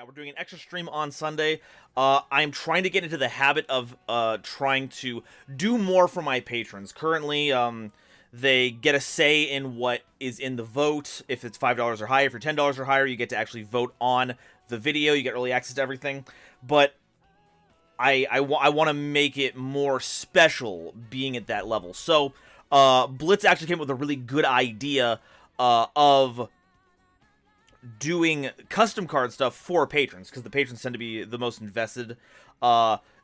Yeah, we're doing an extra stream on Sunday. I'm trying to get into the habit of trying to do more for my patrons. Currently, they get a say in what is in the vote. If it's $5 or higher, if you're $10 or higher, you get to actually vote on the video. You get early access to everything. But I want to make it more special being at that level. So, Blitz actually came up with a really good idea of doing custom card stuff for patrons, because the patrons tend to be the most invested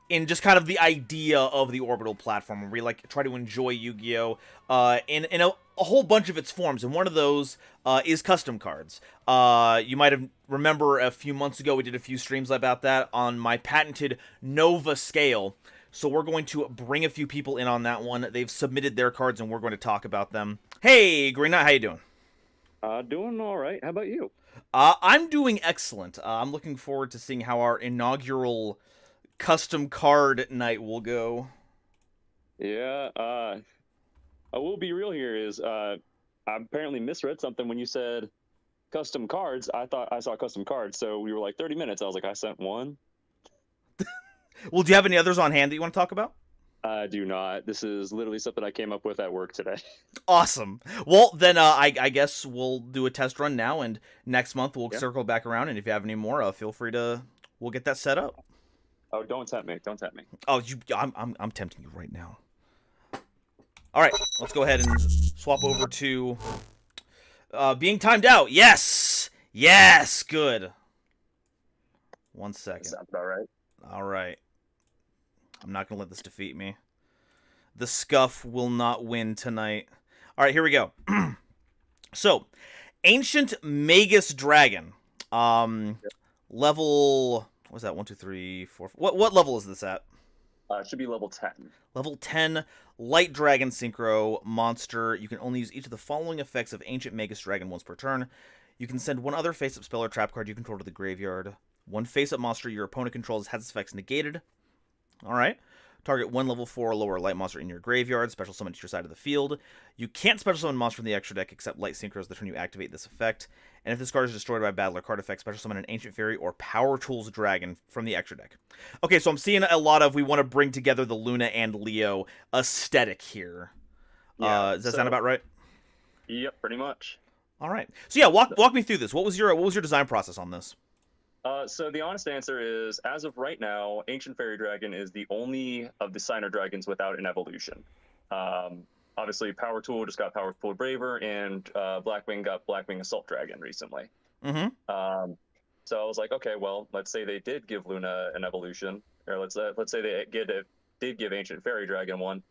in just kind of the idea of the orbital platform, where we like try to enjoy Yu-Gi-Oh! In a whole bunch of its forms, and one of those is custom cards. You might have remember a few months ago we did a few streams about that on my patented Nova scale. So we're going to bring a few people in on that one. They've submitted their cards, and we're going to talk about them. Hey, Green Knight, how you doing? Doing all right. How about you? I'm doing excellent. I'm looking forward to seeing how our inaugural custom card night will go. Yeah, I will be real here is I apparently misread something when you said custom cards. I thought I saw custom cards, so we were like 30 minutes. I was like, I sent one. Well, do you have any others on hand that you want to talk about? I do not. This is literally something I came up with at work today. Awesome. Well, then I guess we'll do a test run now, and next month we'll circle back around, and if you have any more, feel free to, we'll get that set up. Oh, don't tempt me. Don't tempt me. Oh, I'm tempting you right now. All right, let's go ahead and swap over to being timed out. Yes! Yes! Good. 1 second. Sounds about right. All right. I'm not going to let this defeat me. The Scuff will not win tonight. All right, here we go. So, Ancient Magus Dragon. Level... What's that? 1, 2, 3, 4... What level is this at? It should be level 10. Level 10, Light Dragon Synchro monster. You can only use each of the following effects of Ancient Magus Dragon once per turn. You can send one other face-up spell or trap card you control to the graveyard. One face-up monster your opponent controls has its effects negated. Alright. Target one level 4 or lower light monster in your graveyard. Special summon to your side of the field. You can't special summon monster from the extra deck except Light Synchros the turn you activate this effect. And if this card is destroyed by battle or card effect, special summon an Ancient Fairy or Power Tools Dragon from the extra deck. Okay, so I'm seeing a lot of we want to bring together the Luna and Leo aesthetic here. Yeah, does that sound about right? Yep, pretty much. Alright. So yeah, walk me through this. What was your design process on this? So the honest answer is, as of right now, Ancient Fairy Dragon is the only of the Signer Dragons without an evolution. Obviously, Power Tool just got Power Tool Braver, and Blackwing got Blackwing Assault Dragon recently. Mm-hmm. So I was like, okay, well, let's say they did give Luna an evolution, or let's say they did give Ancient Fairy Dragon one.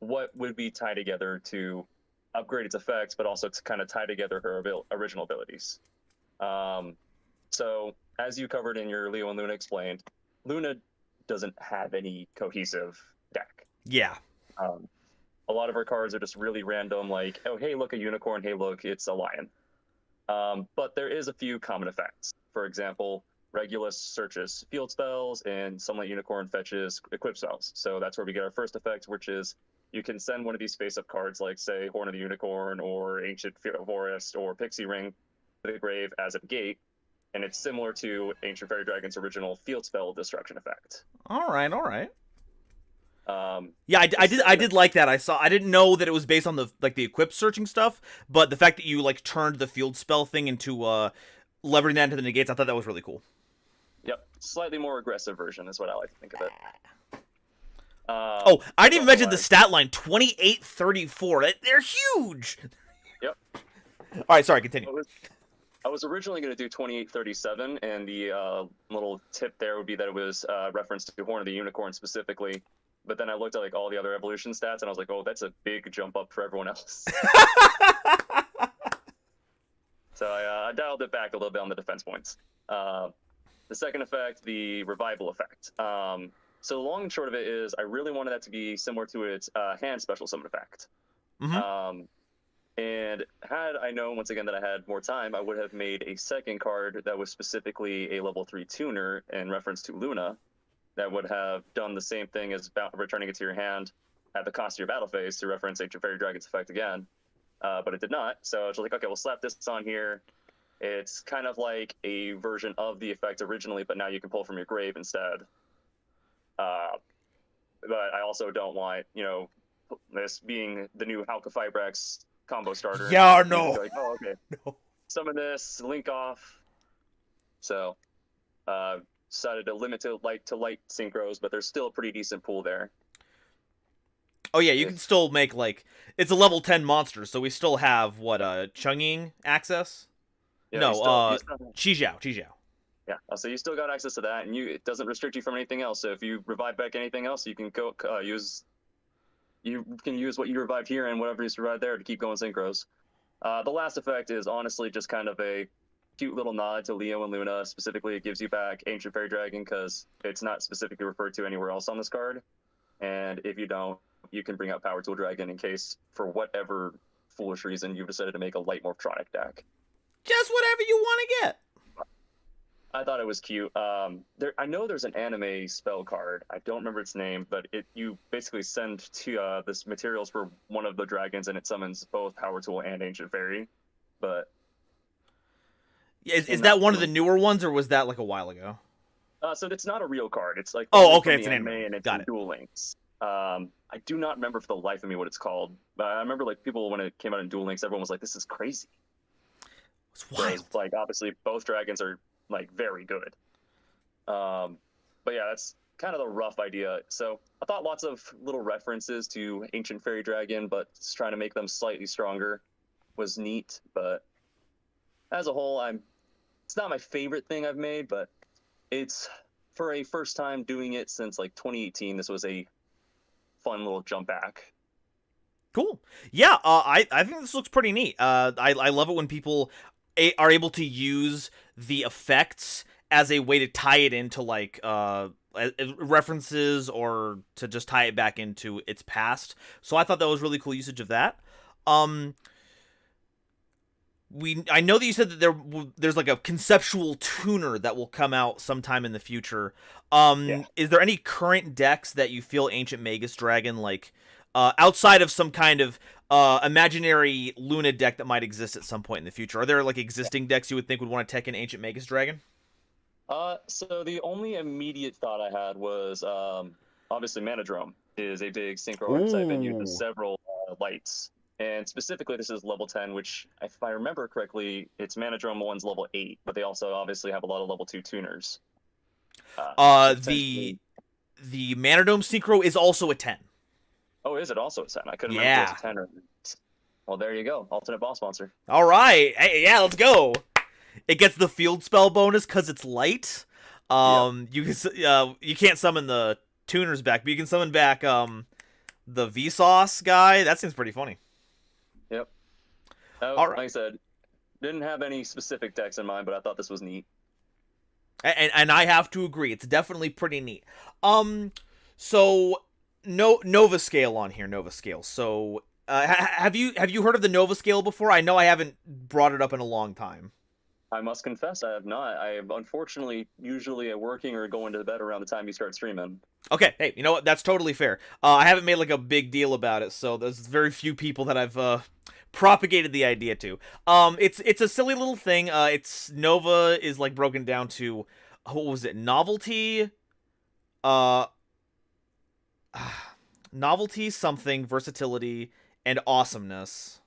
What would be tied together to upgrade its effects, but also to kind of tie together her original abilities? So, as you covered in your Leo and Luna Explained, Luna doesn't have any cohesive deck. Yeah. A lot of her cards are just really random, like, oh, hey, look, a unicorn, hey, look, it's a lion. But there is a few common effects. For example, Regulus searches field spells, and Sunlight Unicorn fetches equip spells. So that's where we get our first effect, which is you can send one of these face-up cards, like, say, Horn of the Unicorn, or Ancient Forest, or Pixie Ring, to the grave as a gate. And it's similar to Ancient Fairy Dragon's original field spell destruction effect. All right. Yeah, I did like that. I didn't know that it was based on the equip searching stuff, but the fact that you turned the field spell thing into leveraging that into the negates, I thought that was really cool. Yep, slightly more aggressive version is what I like to think of it. Oh, I didn't even mention the stat line 2834. They're huge. Yep. All right, sorry, continue. I was originally going to do 2837, and the little tip there would be that it was referenced to Horn of the Unicorn specifically. But then I looked at all the other evolution stats, and I was like, oh, that's a big jump up for everyone else. So I dialed it back a little bit on the defense points. The second effect, the revival effect. So the long and short of it is I really wanted that to be similar to its hand special summon effect. Mm-hmm. And had I known, once again, that I had more time, I would have made a second card that was specifically a level 3 tuner in reference to Luna that would have done the same thing as returning it to your hand at the cost of your battle phase to reference Ancient Fairy Dragon's effect again. But it did not. So I was like, okay, we'll slap this on here. It's kind of like a version of the effect originally, but now you can pull from your grave instead. But I also don't want, this being the new Halka Fibrax combo starter. Yeah, You can no. be like, oh, okay, No. summon this, link off. So, decided to limit to light synchros, but there's still a pretty decent pool there. Oh yeah, you can still make like it's a level 10 monster, so we still have what Chungying access. Yeah, No, you still Chijiao. yeah, so you still got access to that, and it doesn't restrict you from anything else. So if you revive back anything else, you can go use what you revived here and whatever you revived there to keep going synchros. The last effect is honestly just kind of a cute little nod to Leo and Luna. Specifically, it gives you back Ancient Fairy Dragon because it's not specifically referred to anywhere else on this card. And if you don't, you can bring out Power Tool Dragon in case, for whatever foolish reason, you've decided to make a light Morphtronic deck. Just whatever you want to get. I thought it was cute. I know there's an anime spell card. I don't remember its name, but you basically send to this materials for one of the dragons, and it summons both Power Tool and Ancient Fairy. But is that one of the newer ones, or was that like a while ago? So it's not a real card. It's like okay, it's an anime, and it's got it. Duel Links. I do not remember for the life of me what it's called, but I remember like people when it came out in Duel Links, everyone was like, "This is crazy." It's wild. So, like obviously both dragons are like very good. But yeah, that's kind of the rough idea. So I thought lots of little references to Ancient Fairy Dragon, but just trying to make them slightly stronger was neat. But as a whole, it's not my favorite thing I've made, but it's for a first time doing it since like 2018. This was a fun little jump back. Cool. Yeah, I think this looks pretty neat. I love it when people are able to use the effects as a way to tie it into like references or to just tie it back into its past. So I thought that was really cool usage of that. I know that you said that there's like a conceptual tuner that will come out sometime in the future. Yeah. Is there any current decks that you feel Ancient Magus Dragon like outside of some kind of imaginary Luna deck that might exist at some point in the future? Are there like existing decks you would think would want to tech in Ancient Magus Dragon? So the only immediate thought I had was obviously Manadrome is a big synchro archetype and uses several lights. And specifically, this is level 10, which, if I remember correctly, it's Manadrome 1's level 8, but they also obviously have a lot of level 2 tuners. The Manadrome Synchro is also a 10. Oh, is it also a 10? I couldn't remember if it was a 10 or... Well, there you go. Alternate boss monster. All right. Hey, yeah, let's go. It gets the field spell bonus because it's light. You can't summon the tuners back, but you can summon back the Vsauce guy. That seems pretty funny. Yep. All right. Like I said, didn't have any specific decks in mind, but I thought this was neat. And I have to agree, it's definitely pretty neat. So Nova Scale on here, Nova Scale. So have you heard of the Nova Scale before? I know I haven't brought it up in a long time. I must confess, I have not. I am unfortunately usually working or going to bed around the time you start streaming. Okay, hey, you know what? That's totally fair. I haven't made like a big deal about it, so there's very few people that I've propagated the idea to. It's a silly little thing. It's Nova is like broken down to what was it? Novelty, novelty, something, versatility, and awesomeness.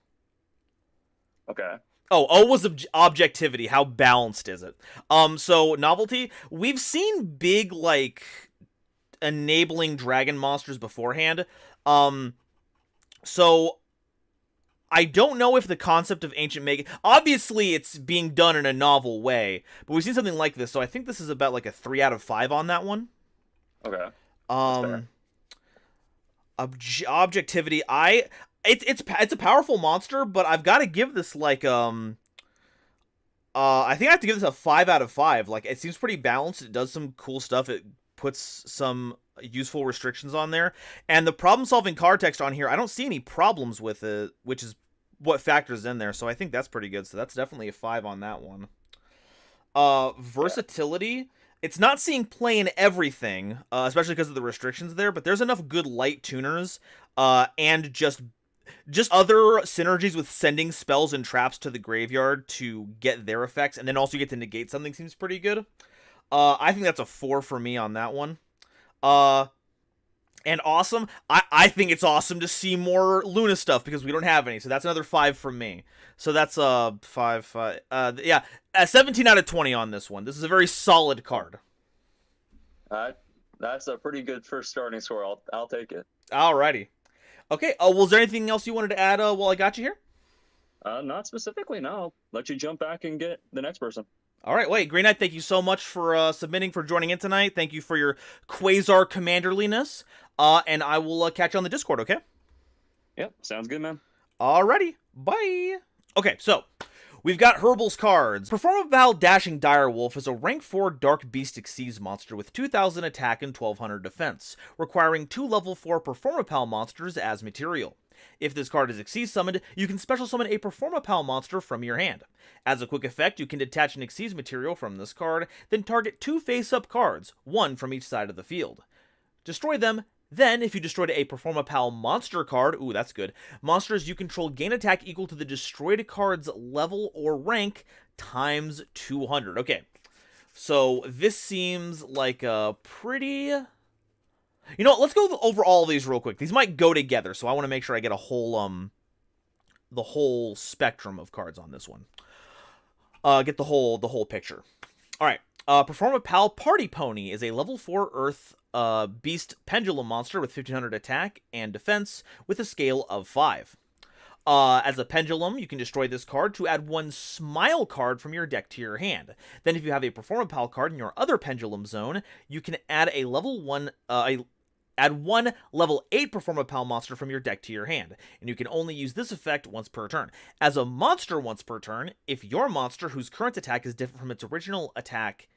Okay. Oh, O was objectivity. How balanced is it? So novelty. We've seen big like enabling dragon monsters beforehand. So I don't know if the concept of Ancient Magus... Obviously, it's being done in a novel way, but we've seen something like this, so I think this is about like a 3 out of 5 on that one. Okay. Objectivity. It's a powerful monster, but I've got to give this like I think I have to give this a 5 out of 5. Like it seems pretty balanced. It does some cool stuff. It puts some useful restrictions on there, and the problem-solving card text on here, I don't see any problems with it, which is what factors in there. So I think that's pretty good. So that's definitely a 5 on that one. Versatility. It's not seeing play in everything, especially because of the restrictions there, but there's enough good light tuners, and just just other synergies with sending spells and traps to the graveyard to get their effects, and then also get to negate something seems pretty good. I think that's a 4 for me on that one. And awesome. I think it's awesome to see more Luna stuff because we don't have any, so that's another 5 from me. So that's 5. Yeah, 17 out of 20 on this one. This is a very solid card. That's a pretty good first starting score. I'll take it. Alrighty. Okay. Was there anything else you wanted to add while I got you here? Not specifically. No. I'll let you jump back and get the next person. All right, wait, Green Knight, thank you so much for submitting, for joining in tonight. Thank you for your Quasar commanderliness. And I will catch you on the Discord, okay? Yep, sounds good, man. Alrighty, bye. Okay, so we've got Herbal's cards. Performable Dashing Direwolf is a rank 4 Dark Beast Xyz monster with 2,000 attack and 1,200 defense, requiring 2 level 4 Performapal monsters as material. If this card is Xyz summoned, you can special summon a Performapal monster from your hand. As a quick effect, you can detach an Xyz material from this card, then target 2 face-up cards, 1 from each side of the field. Destroy them, then if you destroyed a Performapal monster card, ooh, that's good, monsters you control gain attack equal to the destroyed card's level or rank times 200. Okay, so this seems like a pretty... You know what, let's go over all of these real quick. These might go together, so I want to make sure I get a whole, the whole spectrum of cards on this one. Get the whole picture. Alright, Performapal Party Pony is a level 4 Earth Beast Pendulum monster with 1,500 attack and defense with a scale of 5. As a pendulum, you can destroy this card to add 1 Smile card from your deck to your hand. Then if you have a Performapal card in your other pendulum zone, you can add a level 1, add 1 level 8 Performapal monster from your deck to your hand, and you can only use this effect once per turn. As a monster once per turn, if your monster whose current attack is different from its original attacked,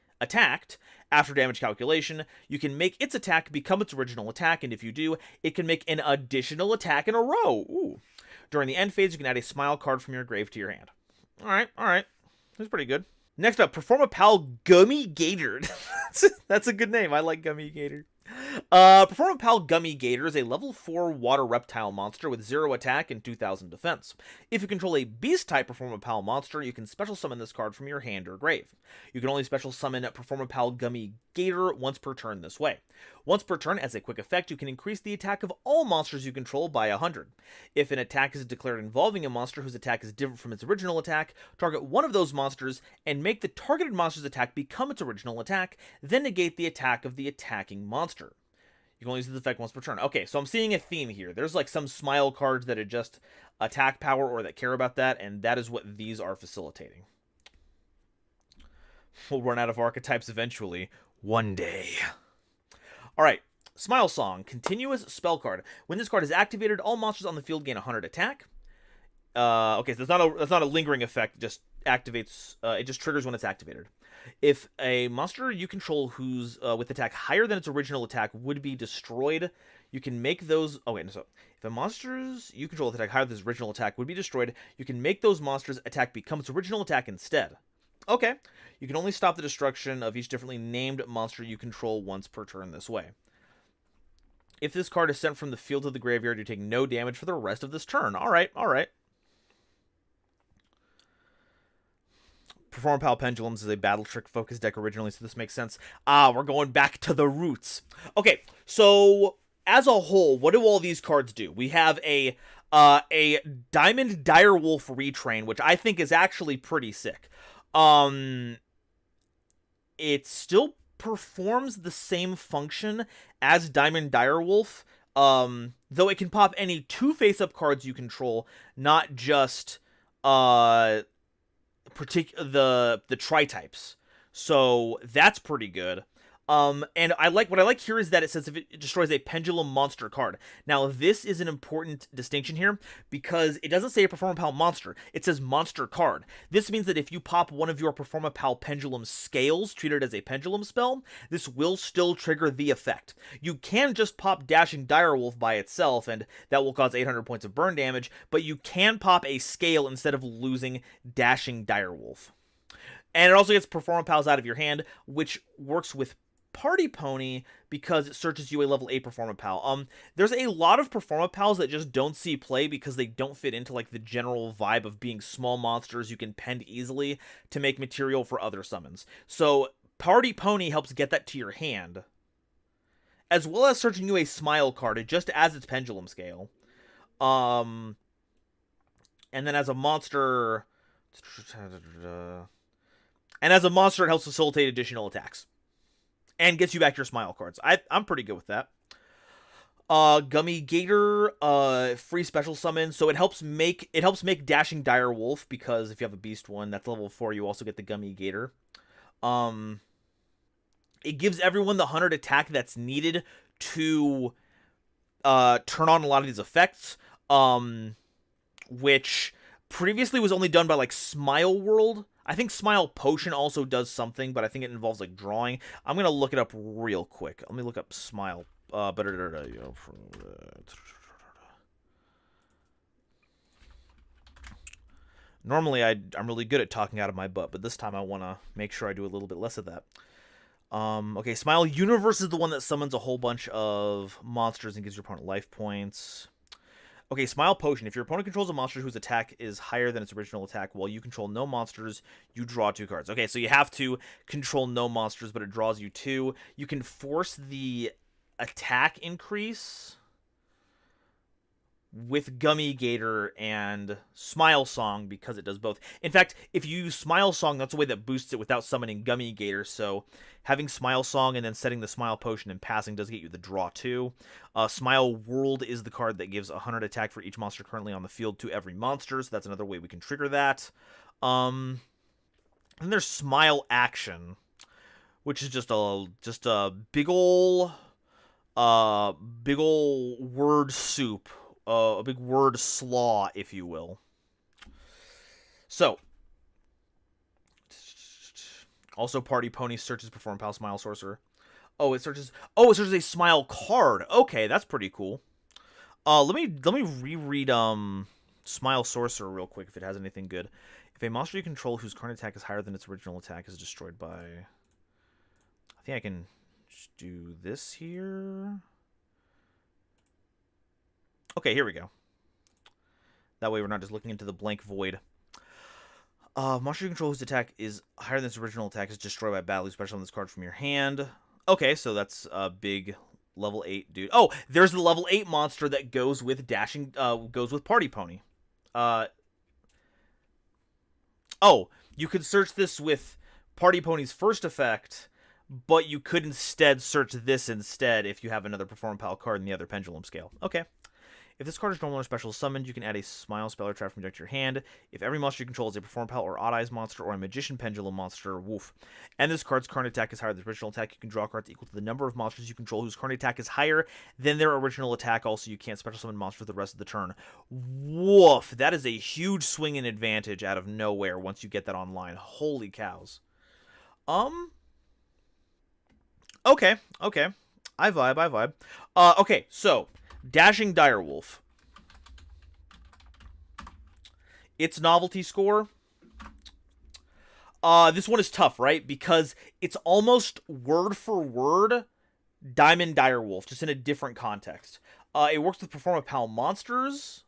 after damage calculation, you can make its attack become its original attack, and if you do, it can make an additional attack in a row. Ooh. During the end phase, you can add a Smile card from your grave to your hand. Alright. That's pretty good. Next up, Performapal Gummy Gator. That's a good name. I like Gummy Gator. Performapal Gummy Gator is a level 4 water reptile monster with 0 attack and 2,000 defense. If you control a beast-type Performapal monster, you can special summon this card from your hand or grave. You can only special summon Performapal Gummy Gator once per turn this way. Once per turn, as a quick effect, you can increase the attack of all monsters you control by 100. If an attack is declared involving a monster whose attack is different from its original attack, target one of those monsters and make the targeted monster's attack become its original attack, then negate the attack of the attacking monster. You can only use this effect once per turn. Okay, so I'm seeing a theme here. There's like some Smile cards that are just attack power or that care about that, and that is what these are facilitating. We'll run out of archetypes eventually. One day. Alright, Smile Song. Continuous spell card. When this card is activated, all monsters on the field gain 100 attack. Okay, so that's not a lingering effect. It just activates, it just triggers when it's activated. If a monster you control who's with attack higher than its original attack would be destroyed, you can make those... Oh, wait, no, so if the monsters you control with attack higher than its original attack would be destroyed, you can make those monsters' attack become its original attack instead. Okay, you can only stop the destruction of each differently named monster you control once per turn this way. If this card is sent from the field to the graveyard, you take no damage for the rest of this turn. Alright. Performapal Pendulums is a battle trick focused deck originally, so this makes sense. We're going back to the roots. Okay, so as a whole, what do all these cards do? We have a Diamond Direwolf Retrain, which I think is actually pretty sick. It still performs the same function as Diamond Direwolf, though it can pop any 2 face-up cards you control, not just the tri-types. So that's pretty good. And what I like here is that it says if it destroys a pendulum monster card. Now, this is an important distinction here because it doesn't say a Performapal monster. It says monster card. This means that if you pop one of your Performapal pendulum scales treated as a pendulum spell, this will still trigger the effect. You can just pop Dashing Direwolf by itself, and that will cause 800 points of burn damage, but you can pop a scale instead of losing Dashing Direwolf. And it also gets Performapals out of your hand, which works with Party Pony because it searches you a level 8 Performapal. There's a lot of Performapals that just don't see play because they don't fit into like the general vibe of being small monsters you can pend easily to make material for other summons. So Party Pony helps get that to your hand, as well as searching you a Smile card. It just adds its Pendulum Scale. And then as a monster, it helps facilitate additional attacks and gets you back your Smile cards. I'm pretty good with that. Gummy Gator, free special summon, so it helps make Dashing Direwolf, because if you have a beast one that's level 4, you also get the Gummy Gator. It gives everyone the 100 attack that's needed to turn on a lot of these effects, which previously was only done by like Smile World. I think Smile Potion also does something, but I think it involves like drawing. I'm gonna look it up real quick. Let me look up Smile. Normally I'm really good at talking out of my butt, but this time I want to make sure I do a little bit less of that. Okay, Smile Universe is the one that summons a whole bunch of monsters and gives your opponent life points. Okay, Smile Potion. If your opponent controls a monster whose attack is higher than its original attack, while you control no monsters, you draw 2 cards. Okay, so you have to control no monsters, but it draws you 2. You can force the attack increase with Gummy Gator and Smile Song, because it does both. In fact, if you use Smile Song, that's a way that boosts it without summoning Gummy Gator, so having Smile Song and then setting the Smile Potion and passing does get you the draw 2. Smile World is the card that gives 100 attack for each monster currently on the field to every monster, so that's another way we can trigger that. And there's Smile Action, which is just a big ol' word soup. A big word slaw, if you will. So, also Party Pony searches Performapal Smile Sorcerer. It searches a Smile card. Okay, that's pretty cool. Let me reread Smile Sorcerer real quick if it has anything good. If a monster you control whose current attack is higher than its original attack is destroyed by, I think I can just do this here. Okay, here we go. That way we're not just looking into the blank void. Monster you control whose attack is higher than its original attack is destroyed by battle. You special on this card from your hand. Okay, so that's a big level 8 dude. Oh, there's the level 8 monster that goes with goes with Party Pony. You could search this with Party Pony's first effect, but you could instead search this instead if you have another Performapal card in the other Pendulum Scale. Okay. If this card is normal or special summoned, you can add a Smile spell or trap from your deck to your hand. If every monster you control is a Performapal or Odd Eyes monster or a Magician Pendulum monster, woof. And this card's current attack is higher than the original attack, you can draw cards equal to the number of monsters you control whose current attack is higher than their original attack. Also, you can't special summon monsters for the rest of the turn. Woof! That is a huge swing and advantage out of nowhere once you get that online. Holy cows. Okay. I vibe. Okay, so Dashing Direwolf. Its novelty score. This one is tough, right? Because it's almost word for word Diamond Direwolf, just in a different context. It works with Performapal monsters,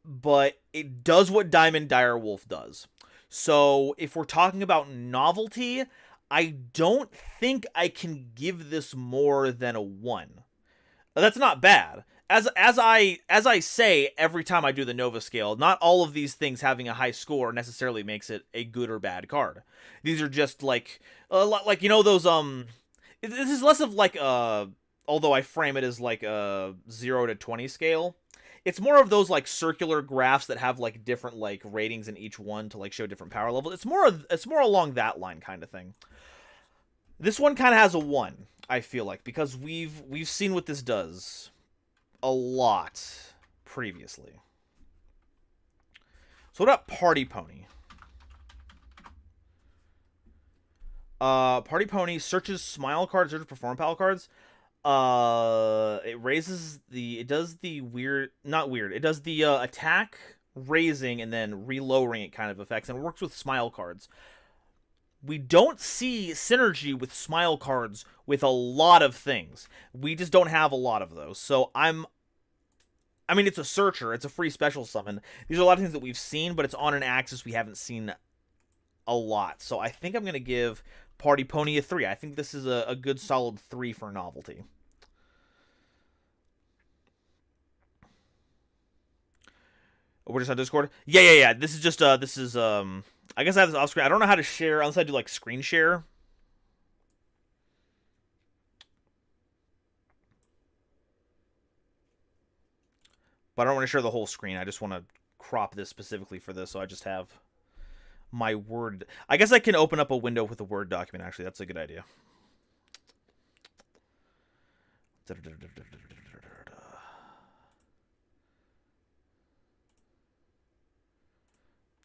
but it does what Diamond Direwolf does. So if we're talking about novelty, I don't think I can give this more than a 1. That's not bad. As I say every time I do the Nova scale, not all of these things having a high score necessarily makes it a good or bad card. These are just like those this is less of like although I frame it as like a 0 to 20 scale. It's more of those like circular graphs that have like different like ratings in each one to like show different power levels. It's more along that line kind of thing. This one kind of has a 1. I feel like, because we've seen what this does a lot previously. So what about Party Pony? Party Pony searches Smile cards, searches Performapal cards. It does the attack raising and then relowering it kind of effects, and it works with Smile cards. we don't see synergy with smile cards with a lot of things. We just don't have a lot of those. So I mean, it's a searcher. It's a free special summon. These are a lot of things that we've seen, but it's on an axis we haven't seen a lot. So I think I'm going to give Party Pony a 3. I think this is a good solid 3 for novelty. Oh, we're just on Discord? Yeah. This is just, I guess I have this off screen. I don't know how to share, unless I do, like, screen share. But I don't want to share the whole screen. I just want to crop this specifically for this, so I just have my Word. I guess I can open up a window with a Word document, actually. That's a good idea.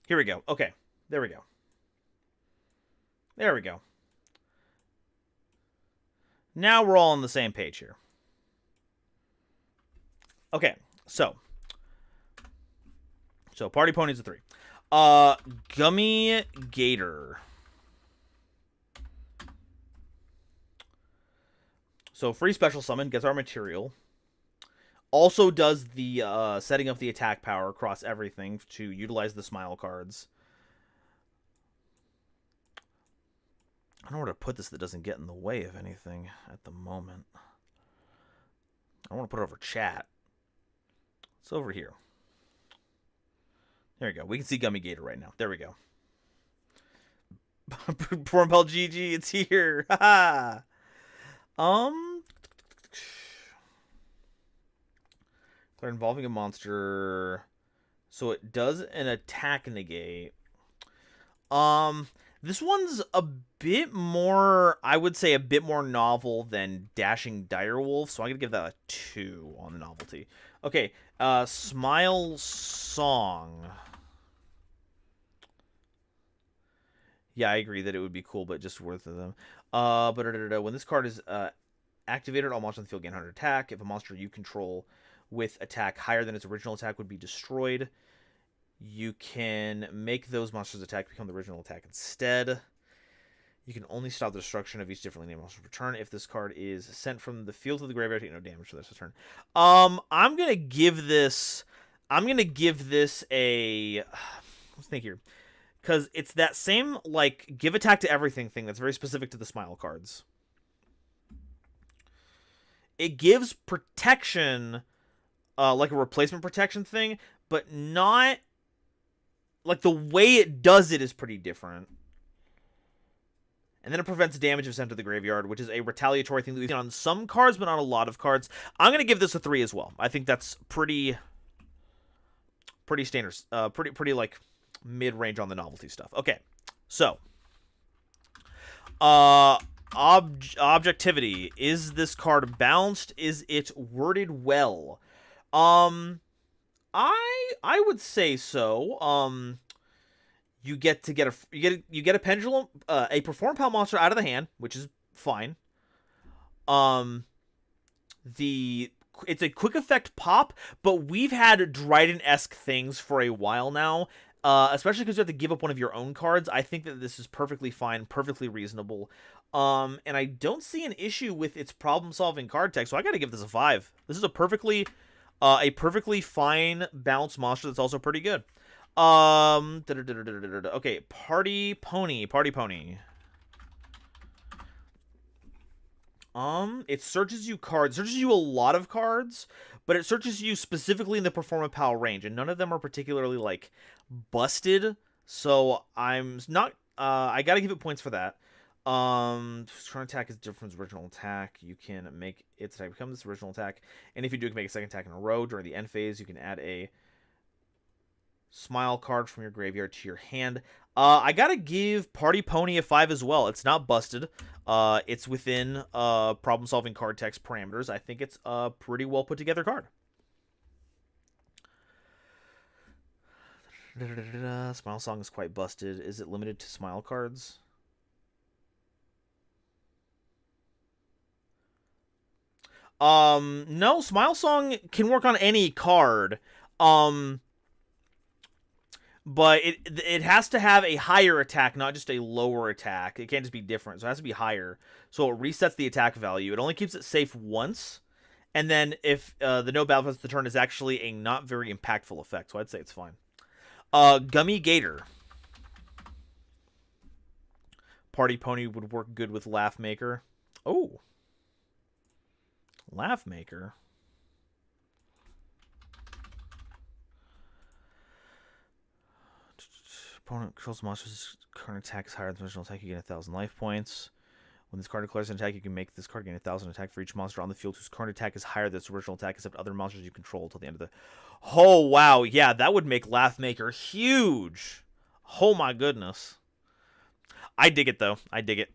Here we go. Okay. There we go. There we go. Now we're all on the same page here. Okay. So Party Pony's a 3. Gummy Gator. So free special summon, gets our material. Also does the setting up the attack power across everything to utilize the smile cards. I don't know where to put this that doesn't get in the way of anything at the moment. I want to put it over chat. It's over here. There we go. We can see Gummy Gator right now. There we go. Pornpel GG, it's here. Haha. They're involving a monster. So it does an attack negate. This one's a bit more, I would say, a bit more novel than Dashing Direwolf, so I'm gonna give that a 2 on the novelty. Okay, Smile Song. Yeah, I agree that it would be cool, but just worth them. But when this card is activated, all monsters on the field gain 100 attack. If a monster you control with attack higher than its original attack would be destroyed, you can make those monsters' attack become the original attack instead. You can only stop the destruction of each differently named monster's return. If this card is sent from the field to the graveyard, take no damage for this return. I'm gonna give this a. Let's think here, because it's that same like give attack to everything thing that's very specific to the smile cards. It gives protection, like a replacement protection thing, but not. Like, the way it does it is pretty different. And then it prevents damage if sent to the graveyard, which is a retaliatory thing that we've seen on some cards, but not a lot of cards. I'm going to give this a 3 as well. I think that's pretty standard. Pretty like, mid-range on the novelty stuff. Okay, so. Objectivity. Is this card balanced? Is it worded well? I would say so. You get a pendulum, a Perform Pal monster out of the hand, which is fine. It's a quick effect pop, but we've had Dryden-esque things for a while now. Especially because you have to give up one of your own cards. I think that this is perfectly fine, perfectly reasonable. And I don't see an issue with its problem-solving card tech, so I gotta give this a 5. This is a perfectly fine balanced monster that's also pretty good. Okay, Party Pony. It searches you cards. Searches you a lot of cards, but it searches you specifically in the Performa Pal range, and none of them are particularly, like, busted, so I'm not, I gotta give it points for that. Current attack is different from its original attack. You can make its attack become this original attack, and if you do, you can make a second attack in a row. During the end phase, you can add a smile card from your graveyard to your hand. I gotta give Party Pony a 5 as well. It's not busted. It's within problem-solving card text parameters. I think it's a pretty well put together card. Smile Song is quite busted. Is it limited to smile cards? No, Smile Song can work on any card. but it has to have a higher attack, not just a lower attack. It can't just be different, so it has to be higher. So it resets the attack value. It only keeps it safe once, and then if the no battle pass the turn is actually a not very impactful effect, so I'd say it's fine. Gummy Gator. Party Pony would work good with Laugh Maker. Oh. Laugh Maker. Opponent controls monsters. Current attack is higher than the original attack. You gain 1,000 life points. When this card declares an attack, you can make this card gain 1,000 attack for each monster on the field whose current attack is higher than its original attack, except other monsters you control until the end of the... Oh, wow. Yeah, that would make Laugh Maker huge. Oh, my goodness. I dig it, though. I dig it.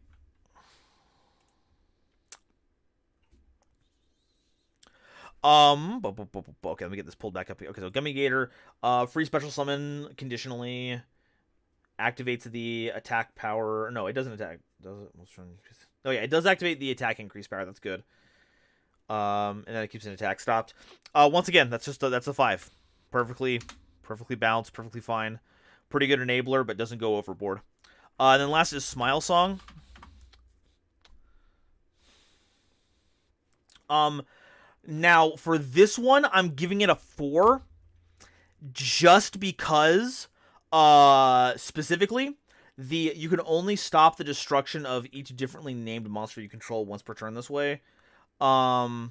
Okay, let me get this pulled back up here. Okay, so Gummy Gator, free special summon conditionally, activates the attack power. No, it doesn't attack. Does it? Oh yeah, it does activate the attack increase power. That's good. And then it keeps an attack stopped. Once again, that's a 5. Perfectly balanced, perfectly fine. Pretty good enabler, but doesn't go overboard. And then last is Smile Song. Now, for this one, I'm giving it a 4, just because, specifically, you can only stop the destruction of each differently named monster you control once per turn this way. I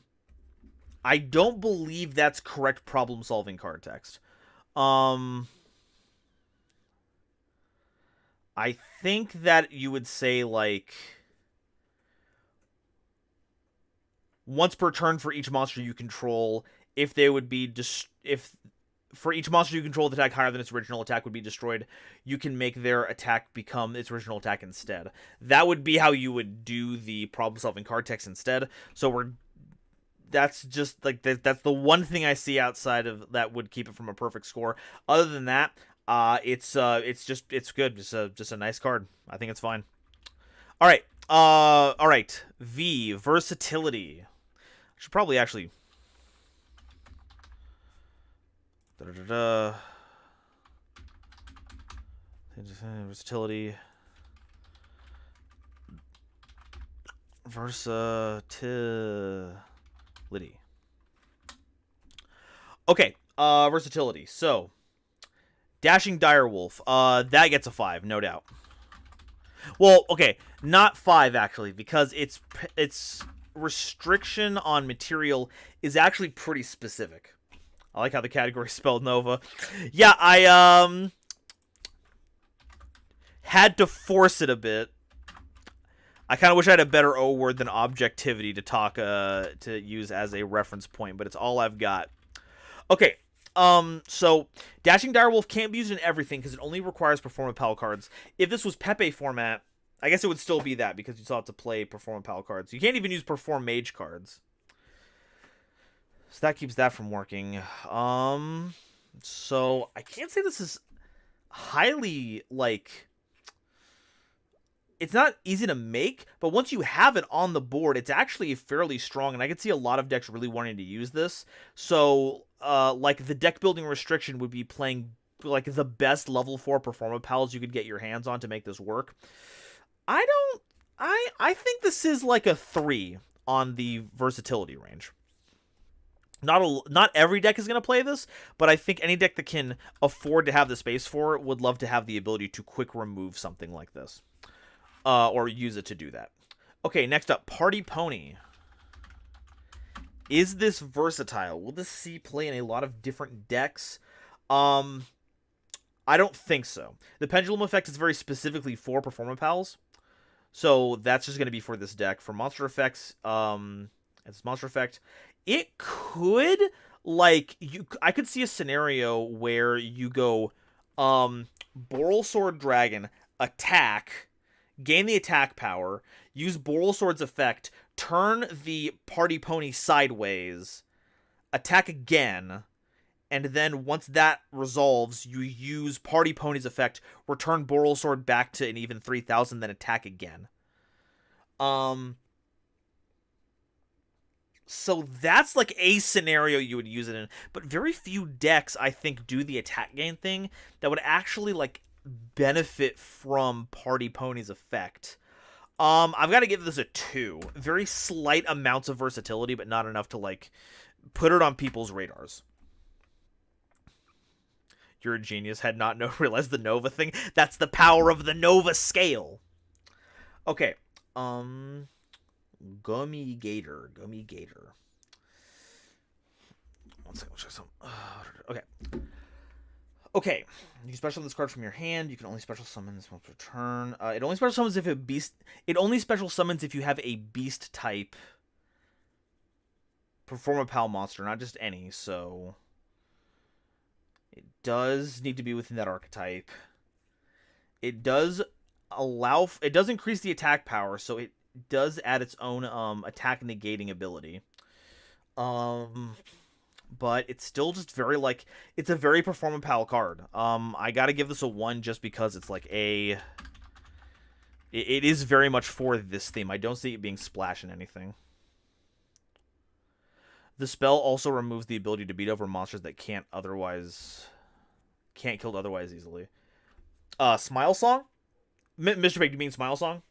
don't believe that's correct problem-solving card text. I think that you would say, like... once per turn for each monster you control, if they would be if for each monster you control with attack higher than its original attack would be destroyed, you can make their attack become its original attack instead. That would be how you would do the problem-solving card text instead. So that's just like that's the one thing I see outside of that would keep it from a perfect score. Other than that, it's good. Just a nice card. I think it's fine. All right. V, versatility. Should probably actually... Versatility. Okay, versatility. So, Dashing Direwolf. That gets a 5, no doubt. Well, okay, not 5 actually, because its restriction on material is actually pretty specific. I like how the category spelled Nova. Yeah, I had to force it a bit. I kind of wish I had a better O word than objectivity to talk to use as a reference point, but it's all I've got. Okay. So Dashing Direwolf can't be used in everything because it only requires Performapal cards. If this was Pepe format, I guess it would still be that because you still have to play Performapal cards. You can't even use Perform Mage cards. So that keeps that from working. So I can't say this is highly, like... It's not easy to make, but once you have it on the board, it's actually fairly strong, and I could see a lot of decks really wanting to use this. So, like, the deck building restriction would be playing, like, the best level 4 Performapals you could get your hands on to make this work. I think this is like a 3 on the versatility range. Not every deck is going to play this, but I think any deck that can afford to have the space for it would love to have the ability to quick remove something like this. Or use it to do that. Okay, next up, Party Pony. Is this versatile? Will this see play in a lot of different decks? I don't think so. The Pendulum effect is very specifically for Performapals. So that's just going to be for this deck. For monster effects, it's monster effect. It could, like, I could see a scenario where you go, Boral Sword Dragon, attack, gain the attack power, use Boral Sword's effect, turn the Party Pony sideways, attack again, and then once that resolves, you use Party Pony's effect, return Boral Sword back to an even 3,000, then attack again. So that's like a scenario you would use it in, but very few decks I think do the attack gain thing that would actually like benefit from Party Pony's effect. I've got to give this a 2. Very slight amounts of versatility, but not enough to like put it on people's radars. You're a genius. Had not realized the Nova thing. That's the power of the Nova scale. Okay. Gummy Gator. One second, let's check some. Okay. Okay. You can special this card from your hand. You can only special summon this once per turn. It only special summons if a beast. It only special summons if you have a beast type. Perform a pal monster, not just any. So it does need to be within that archetype. It does allow. It does increase the attack power, so it does add its own attack negating ability. But it's still just very like it's a very perform a pal card. I gotta give this a 1 just because it's like it is very much for this theme. I don't see it being splash in anything. The spell also removes the ability to beat over monsters that can't killed otherwise easily. Smile Song? Mr. Big, do you mean Smile Song?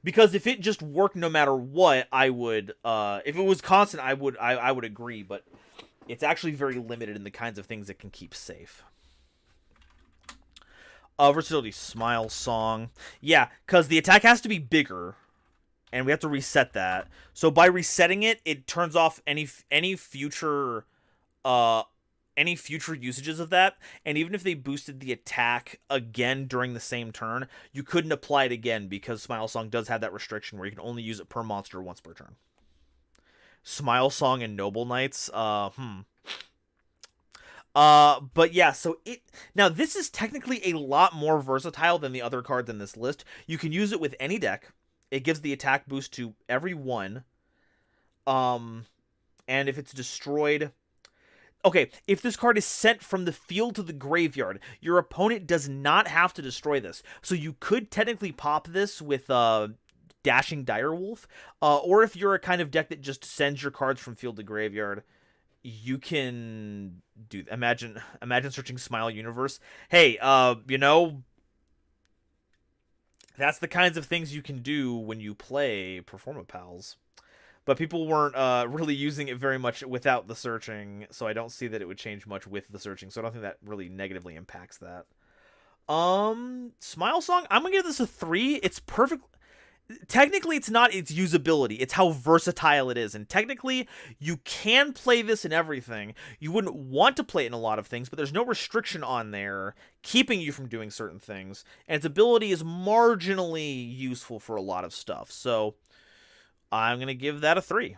Because if it just worked no matter what, I would if it was constant, I would agree, but it's actually very limited in the kinds of things it can keep safe. Versatility, Smile Song. Yeah, because the attack has to be bigger, and we have to reset that. So by resetting it, it turns off any future usages of that. And even if they boosted the attack again during the same turn, you couldn't apply it again because Smile Song does have that restriction where you can only use it per monster once per turn. Smile Song and Noble Knights. But yeah, so now this is technically a lot more versatile than the other cards in this list. You can use it with any deck. It gives the attack boost to every one. And if it's destroyed, okay, if this card is sent from the field to the graveyard, your opponent does not have to destroy this. So you could technically pop this with Dashing Direwolf, or if you're a kind of deck that just sends your cards from field to graveyard, you can do. Imagine searching Smile Universe. Hey, that's the kinds of things you can do when you play Performa Pals. But people weren't really using it very much without the searching, so I don't see that it would change much with the searching. So I don't think that really negatively impacts that. Smile Song, I'm gonna give this a 3. It's perfect. Technically, it's not its usability. It's how versatile it is. And technically, you can play this in everything. You wouldn't want to play it in a lot of things, but there's no restriction on there keeping you from doing certain things. And its ability is marginally useful for a lot of stuff. So I'm going to give that a 3.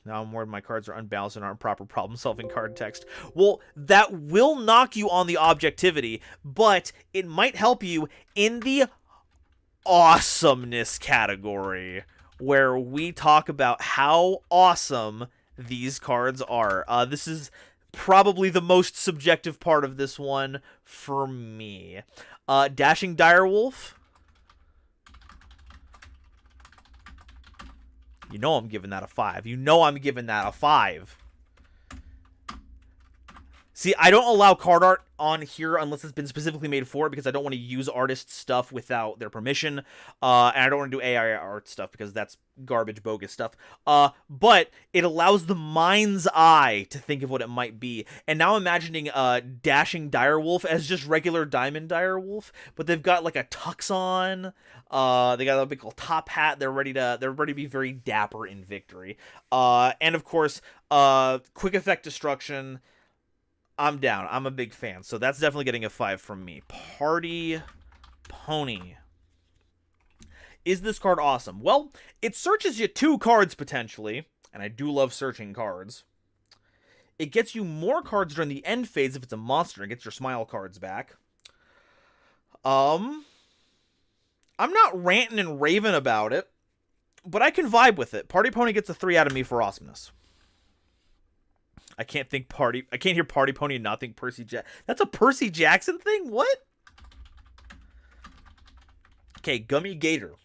Now I'm worried my cards are unbalanced and aren't proper problem-solving card text. Well, that will knock you on the objectivity, but it might help you in the awesomeness category, where we talk about how awesome these cards are. This is probably the most subjective part of this one for me. Dashing Direwolf. You know I'm giving that a 5. See, I don't allow card art on here unless it's been specifically made for it because I don't want to use artist stuff without their permission. And I don't want to do AI art stuff because that's garbage, bogus stuff. But it allows the mind's eye to think of what it might be. And now I'm imagining Dashing Direwolf as just regular Diamond Direwolf, but they've got like a tux on. They got a big old top hat. They're ready to be very dapper in victory. And of course, quick effect destruction. I'm down. I'm a big fan. So that's definitely getting a 5 from me. Party Pony. Is this card awesome? Well, it searches you 2 cards potentially, and I do love searching cards. It gets you more cards during the end phase if it's a monster. It gets your smile cards back. I'm not ranting and raving about it, but I can vibe with it. Party Pony gets a 3 out of me for awesomeness. I can't hear Party Pony and not think Percy Jackson. That's a Percy Jackson thing? What? Okay, Gummy Gator.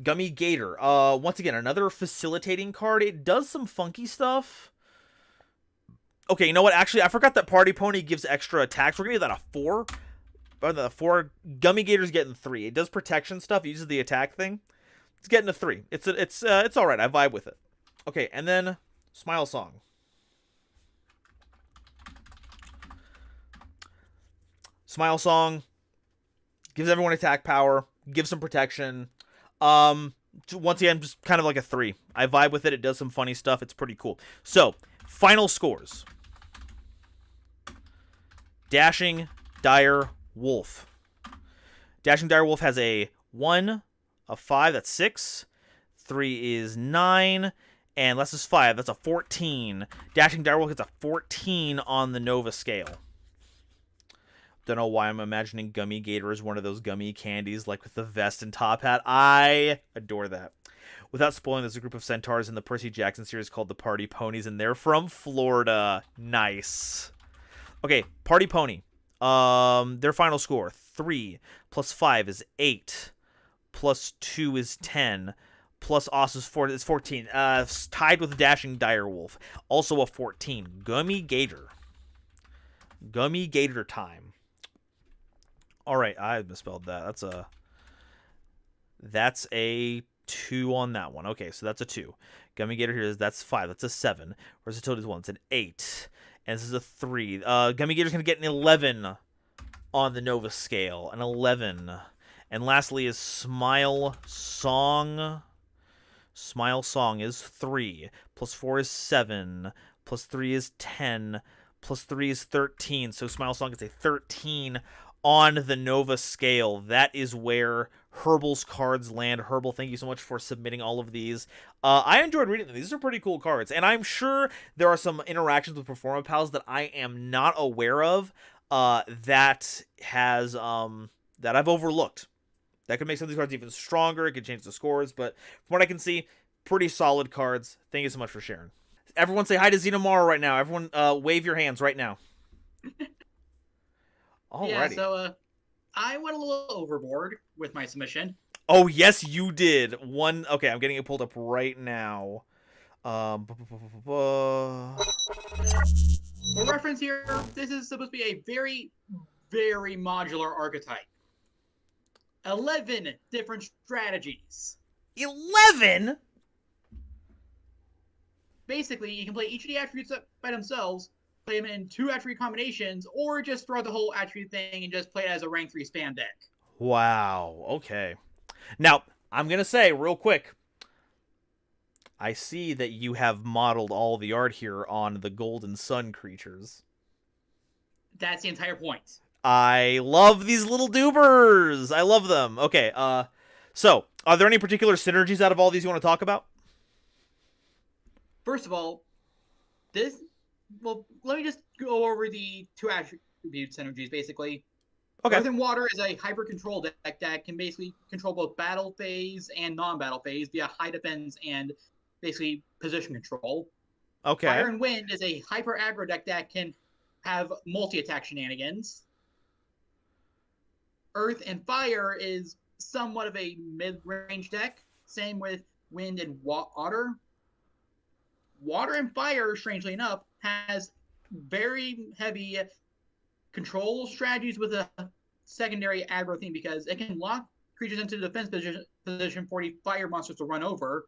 Gummy Gator. Once again, another facilitating card. It does some funky stuff. Okay, you know what? Actually, I forgot that Party Pony gives extra attacks. We're gonna give that a 4. The 4. Gummy Gator's getting 3. It does protection stuff. It uses the attack thing. It's getting a 3. It's all right. I vibe with it. Okay, and then Smile Song. Smile Song gives everyone attack power, gives some protection. Once again, just kind of like a 3. I vibe with it. It does some funny stuff. It's pretty cool. So, final scores. Dashing Dire Wolf. Dashing Dire Wolf has a 1, a 5, that's 6. 3 is 9, and less is 5, that's a 14. Dashing Dire Wolf gets a 14 on the Nova scale. Don't know why I'm imagining Gummy Gator as one of those gummy candies, like with the vest and top hat. I adore that. Without spoiling, there's a group of centaurs in the Percy Jackson series called the Party Ponies, and they're from Florida. Nice. Okay, Party Pony. Their final score, 3 plus 5 is 8, plus 2 is 10, plus Os is 4 is 14. Tied with Dashing Dire Wolf, also a 14. Gummy Gator. Gummy Gator time. All right, I misspelled that. That's a 2 on that one. Okay, so that's a 2. Gummy Gator here that's 5. That's a 7. Where's the Toad is 1? It's an 8. And this is a 3. Gummy Gator's going to get an 11 on the Nova scale. An 11. And lastly is Smile Song. Smile Song is 3. Plus 4 is 7. Plus 3 is 10. Plus 3 is 13. So Smile Song gets a 13 on the Nova scale. That is where Herbal's cards land. Herbal, thank you so much for submitting all of these. I enjoyed reading them. These are pretty cool cards, and I'm sure there are some interactions with Performa Pals that I am not aware of that I've overlooked. That could make some of these cards even stronger. It could change the scores, but from what I can see, pretty solid cards. Thank you so much for sharing. Everyone say hi to Xenomara right now. Everyone wave your hands right now. Alrighty. Yeah, so I went a little overboard with my submission. Oh, yes, you did. Okay, I'm getting it pulled up right now. For reference here, this is supposed to be a very, very modular archetype. 11 different strategies. 11? Basically, you can play each of the attributes by themselves, play them in 2 attribute combinations, or just throw the whole attribute thing and just play it as a rank 3 spam deck. Wow, okay. Now, I'm going to say real quick, I see that you have modeled all the art here on the Golden Sun creatures. That's the entire point. I love these little doobers. I love them. Okay, so, are there any particular synergies out of all these you want to talk about? First of all, let me just go over the 2 attribute synergies, basically. Okay. Earth and Water is a hyper control deck that can basically control both battle phase and non-battle phase via high defense and basically position control. Okay. Fire and Wind is a hyper aggro deck that can have multi-attack shenanigans. Earth and Fire is somewhat of a mid-range deck. Same with Wind and Water. Water and Fire, strangely enough, has very heavy control strategies with a secondary aggro theme because it can lock creatures into the defense position for the fire monsters to run over,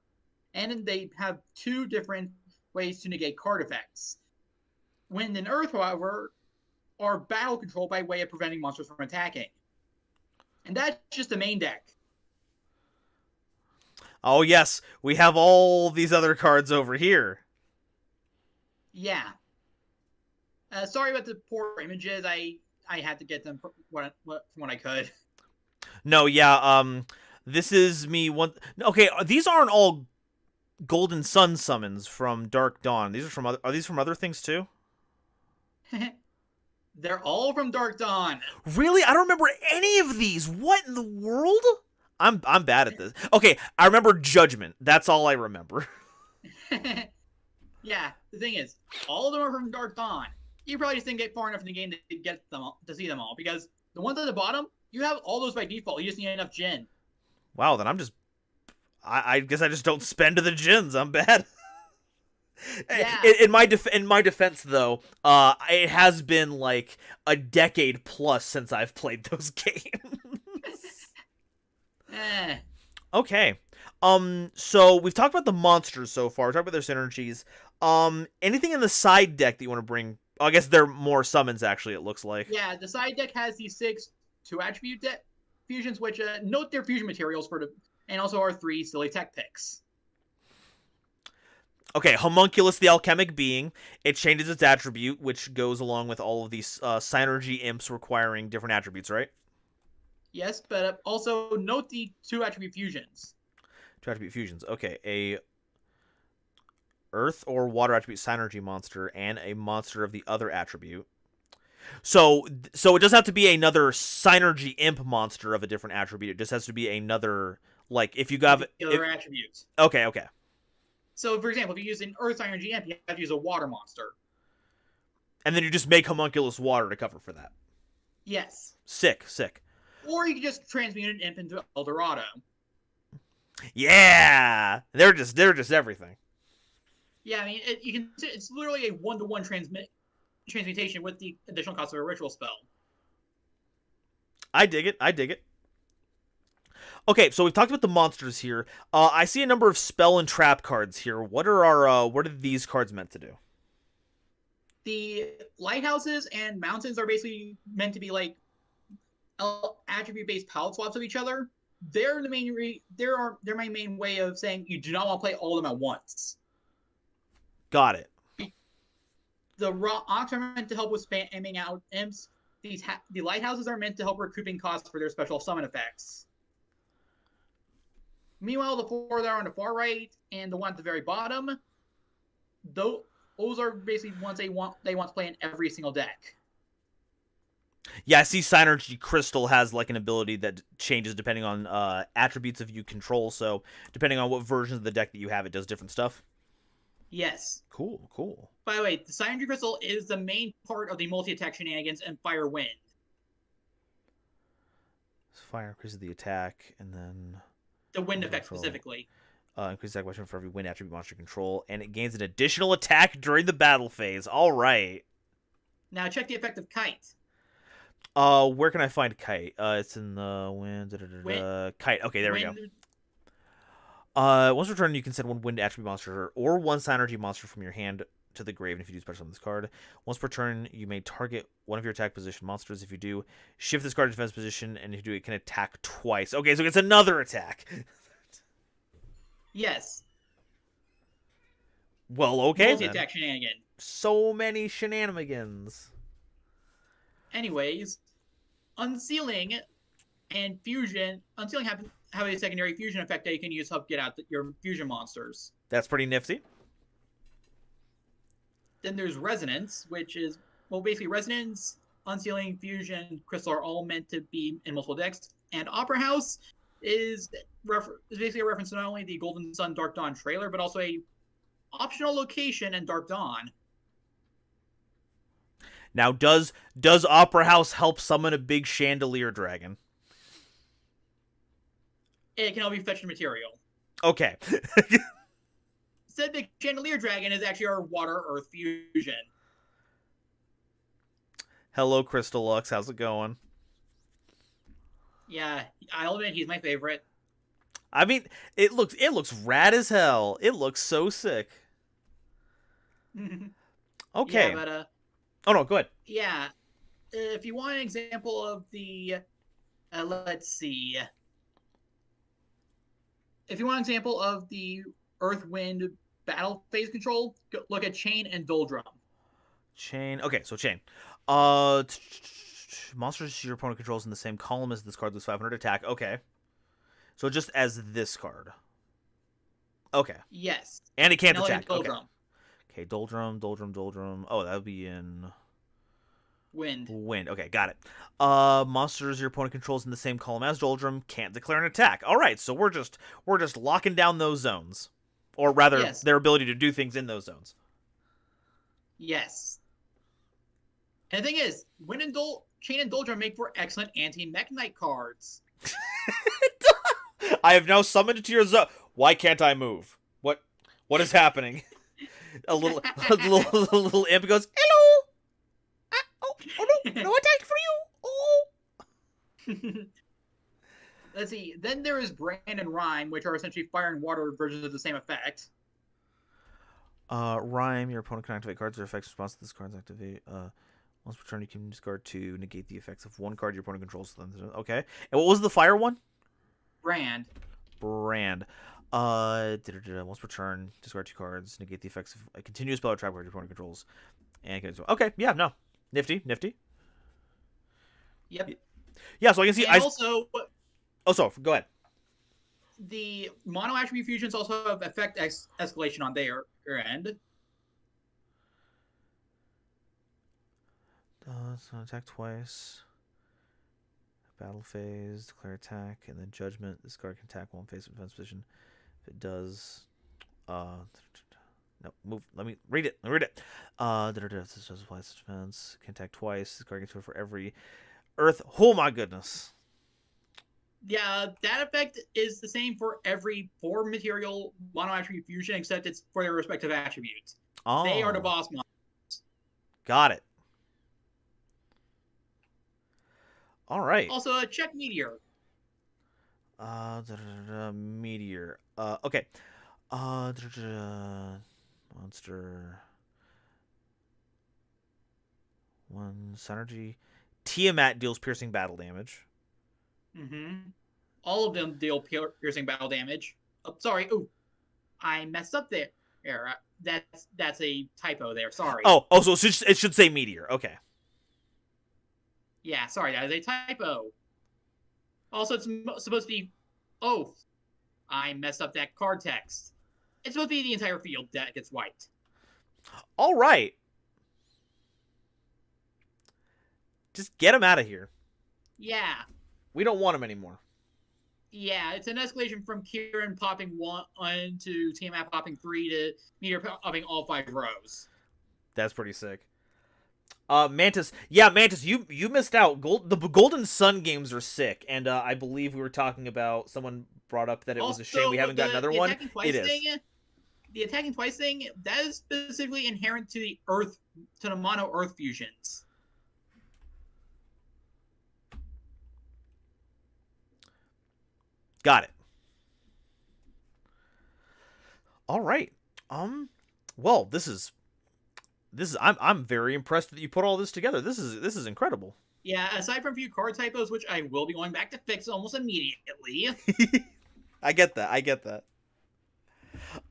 and they have 2 different ways to negate card effects. Wind and Earth, however, are battle control by way of preventing monsters from attacking. And that's just the main deck. Oh, yes, we have all these other cards over here. Yeah. Sorry about the poor images. I had to get them from what I could. No, yeah, this is me one. Okay, these aren't all Golden Sun summons from Dark Dawn. These are from are these from other things too? They're all from Dark Dawn. Really? I don't remember any of these. What in the world? I'm bad at this. Okay, I remember Judgment. That's all I remember. Yeah, the thing is, all of them are from Dark Dawn. You probably just didn't get far enough in the game to get them all, to see them all, because the ones at the bottom, you have all those by default. You just need enough Jin. Wow, then I guess I just don't spend to the gins. I'm bad. Yeah. In my defense, though, it has been like a decade plus since I've played those games. Eh. Okay. So we've talked about the monsters so far. We talked about their synergies. Anything in the side deck that you want to bring? Oh, I guess they're more summons, actually, it looks like. Yeah, the side deck has these 6 2-attribute fusions, which note their fusion materials and also our 3 silly tech picks. Okay, Homunculus, the alchemic being. It changes its attribute, which goes along with all of these synergy imps requiring different attributes, right? Yes, but also note the 2-attribute fusions. 2-attribute fusions. Okay, a earth or water attribute synergy monster and a monster of the other attribute. So it doesn't have to be another synergy imp monster of a different attribute. It just has to be another, like, if you have the other attributes. Okay. So, for example, if you use an earth synergy imp, you have to use a water monster. And then you just make Homunculus water to cover for that. Yes. Sick. Or you can just transmute an imp into Eldorado. Yeah, they're just everything. Yeah, I mean, it's literally a 1-to-1 transmutation with the additional cost of a ritual spell. I dig it. Okay, so we've talked about the monsters here. I see a number of spell and trap cards here. What are these cards meant to do? The lighthouses and mountains are basically meant to be like attribute-based palette swaps of each other. They're my main way of saying you do not want to play all of them at once. Got it. The rocks are meant to help with spamming out imps. The lighthouses are meant to help recouping costs for their special summon effects. Meanwhile, the 4 that are on the far right and the one at the very bottom, those are basically ones they want to play in every single deck. Yeah, I see Synergy Crystal has like an ability that changes depending on attributes of you control. So depending on what version of the deck that you have, it does different stuff. Yes. Cool. By the way, the Synergy Crystal is the main part of the multi-attack shenanigans and Fire Wind. Fire increases the attack, and then the wind effect specifically. Increases attack weapon for every wind attribute monster control, and it gains an additional attack during the battle phase. All right. Now check the effect of Kite. Where can I find Kite? It's in the wind. Kite. Okay, there we go. Once per turn, you can send one wind attribute monster or one synergy monster from your hand to the grave, and if you do special on this card. Once per turn, you may target one of your attack position monsters. If you do, shift this card to defense position, and if you do, it can attack twice. Okay, so it's another attack. Yes. Well, okay then. Multi-attack shenanigan. So many shenanigans. Anyways, unsealing and fusion. Unsealing have a secondary fusion effect that you can use to help get out your fusion monsters. That's pretty nifty. Then there's Resonance, which is, well, basically Resonance, Unsealing, Fusion, Crystal are all meant to be in multiple decks. And Opera House is basically a reference to not only the Golden Sun Dark Dawn trailer, but also a optional location in Dark Dawn. Now, does Opera House help summon a big chandelier dragon? It can all be fetched material. Okay. Said the chandelier dragon is actually our water earth fusion. Hello, Crystal Lux. How's it going? Yeah, I'll admit he's my favorite. I mean, it looks rad as hell. It looks so sick. Okay. Yeah, but oh no, go ahead. Yeah, if you want an example of the, let's see. If you want an example of the Earth Wind battle phase control, look at Chain and Doldrum. Chain. Okay, so Chain. Monsters your opponent controls in the same column as this card lose 500 attack. Okay. So just as this card. Okay. Yes. And it can't attack. Doldrum. Okay, Doldrum. Oh, that would be in Wind. Okay, got it. Monsters your opponent controls in the same column as Doldrum can't declare an attack. All right, so we're just locking down those zones, or rather, yes, their ability to do things in those zones. Yes. And the thing is, Chain and Doldrum make for excellent anti-Mech Knight cards. I have now summoned to your zone. Why can't I move? What is happening? a little little imp goes, hello. Oh no, no attack for you. Oh. Let's see. Then there is Brand and Rhyme, which are essentially fire and water versions of the same effect. Rhyme, your opponent can activate cards or effects in response to this card's activate. Once per turn, you can discard to negate the effects of one card your opponent controls. Okay. And what was the fire one? Brand. Once per turn, discard 2 cards, negate the effects of a continuous spell or trap card your opponent controls. And okay, yeah, no, nifty. Yep. Yeah, so I can see. And also, so go ahead. The mono attribute fusions also have effect escalation on their end. Attack twice. Battle phase, declare attack, and then judgment. This card can attack while in face defense position. If it does, no, move. Let me read it. This does apply to defense. Can attack twice. This card gets for every earth. Oh my goodness. Yeah, that effect is the same for every 4 material mono attribute fusion, except it's for their respective attributes. Oh, they are the boss monsters. Got it. All right. Also, check Meteor. Meteor. Okay. Monster. 1 synergy. Tiamat deals piercing battle damage. All of them deal piercing battle damage. Oh, sorry. Ooh, I messed up there. That's a typo there. Sorry. So it should say Meteor. Okay. Yeah, sorry, that is a typo. Also, it's supposed to be... Oh, I messed up that card text. It's supposed to be the entire field that gets wiped. All right. Just get him out of here. Yeah. We don't want him anymore. Yeah, it's an escalation from Kieran popping 1 to Tiamat popping 3 to Meteor popping all 5 rows. That's pretty sick. Mantis. Yeah, Mantis, you missed out. The Golden Sun games are sick, and I believe we were talking about, someone brought up that it was a shame we haven't got another one. It is. The attacking twice thing, that is specifically inherent to the mono Earth fusions. Got it. All right. Well, this is I'm very impressed that you put all this together. This is incredible. Yeah, aside from a few card typos, which I will be going back to fix almost immediately. I get that.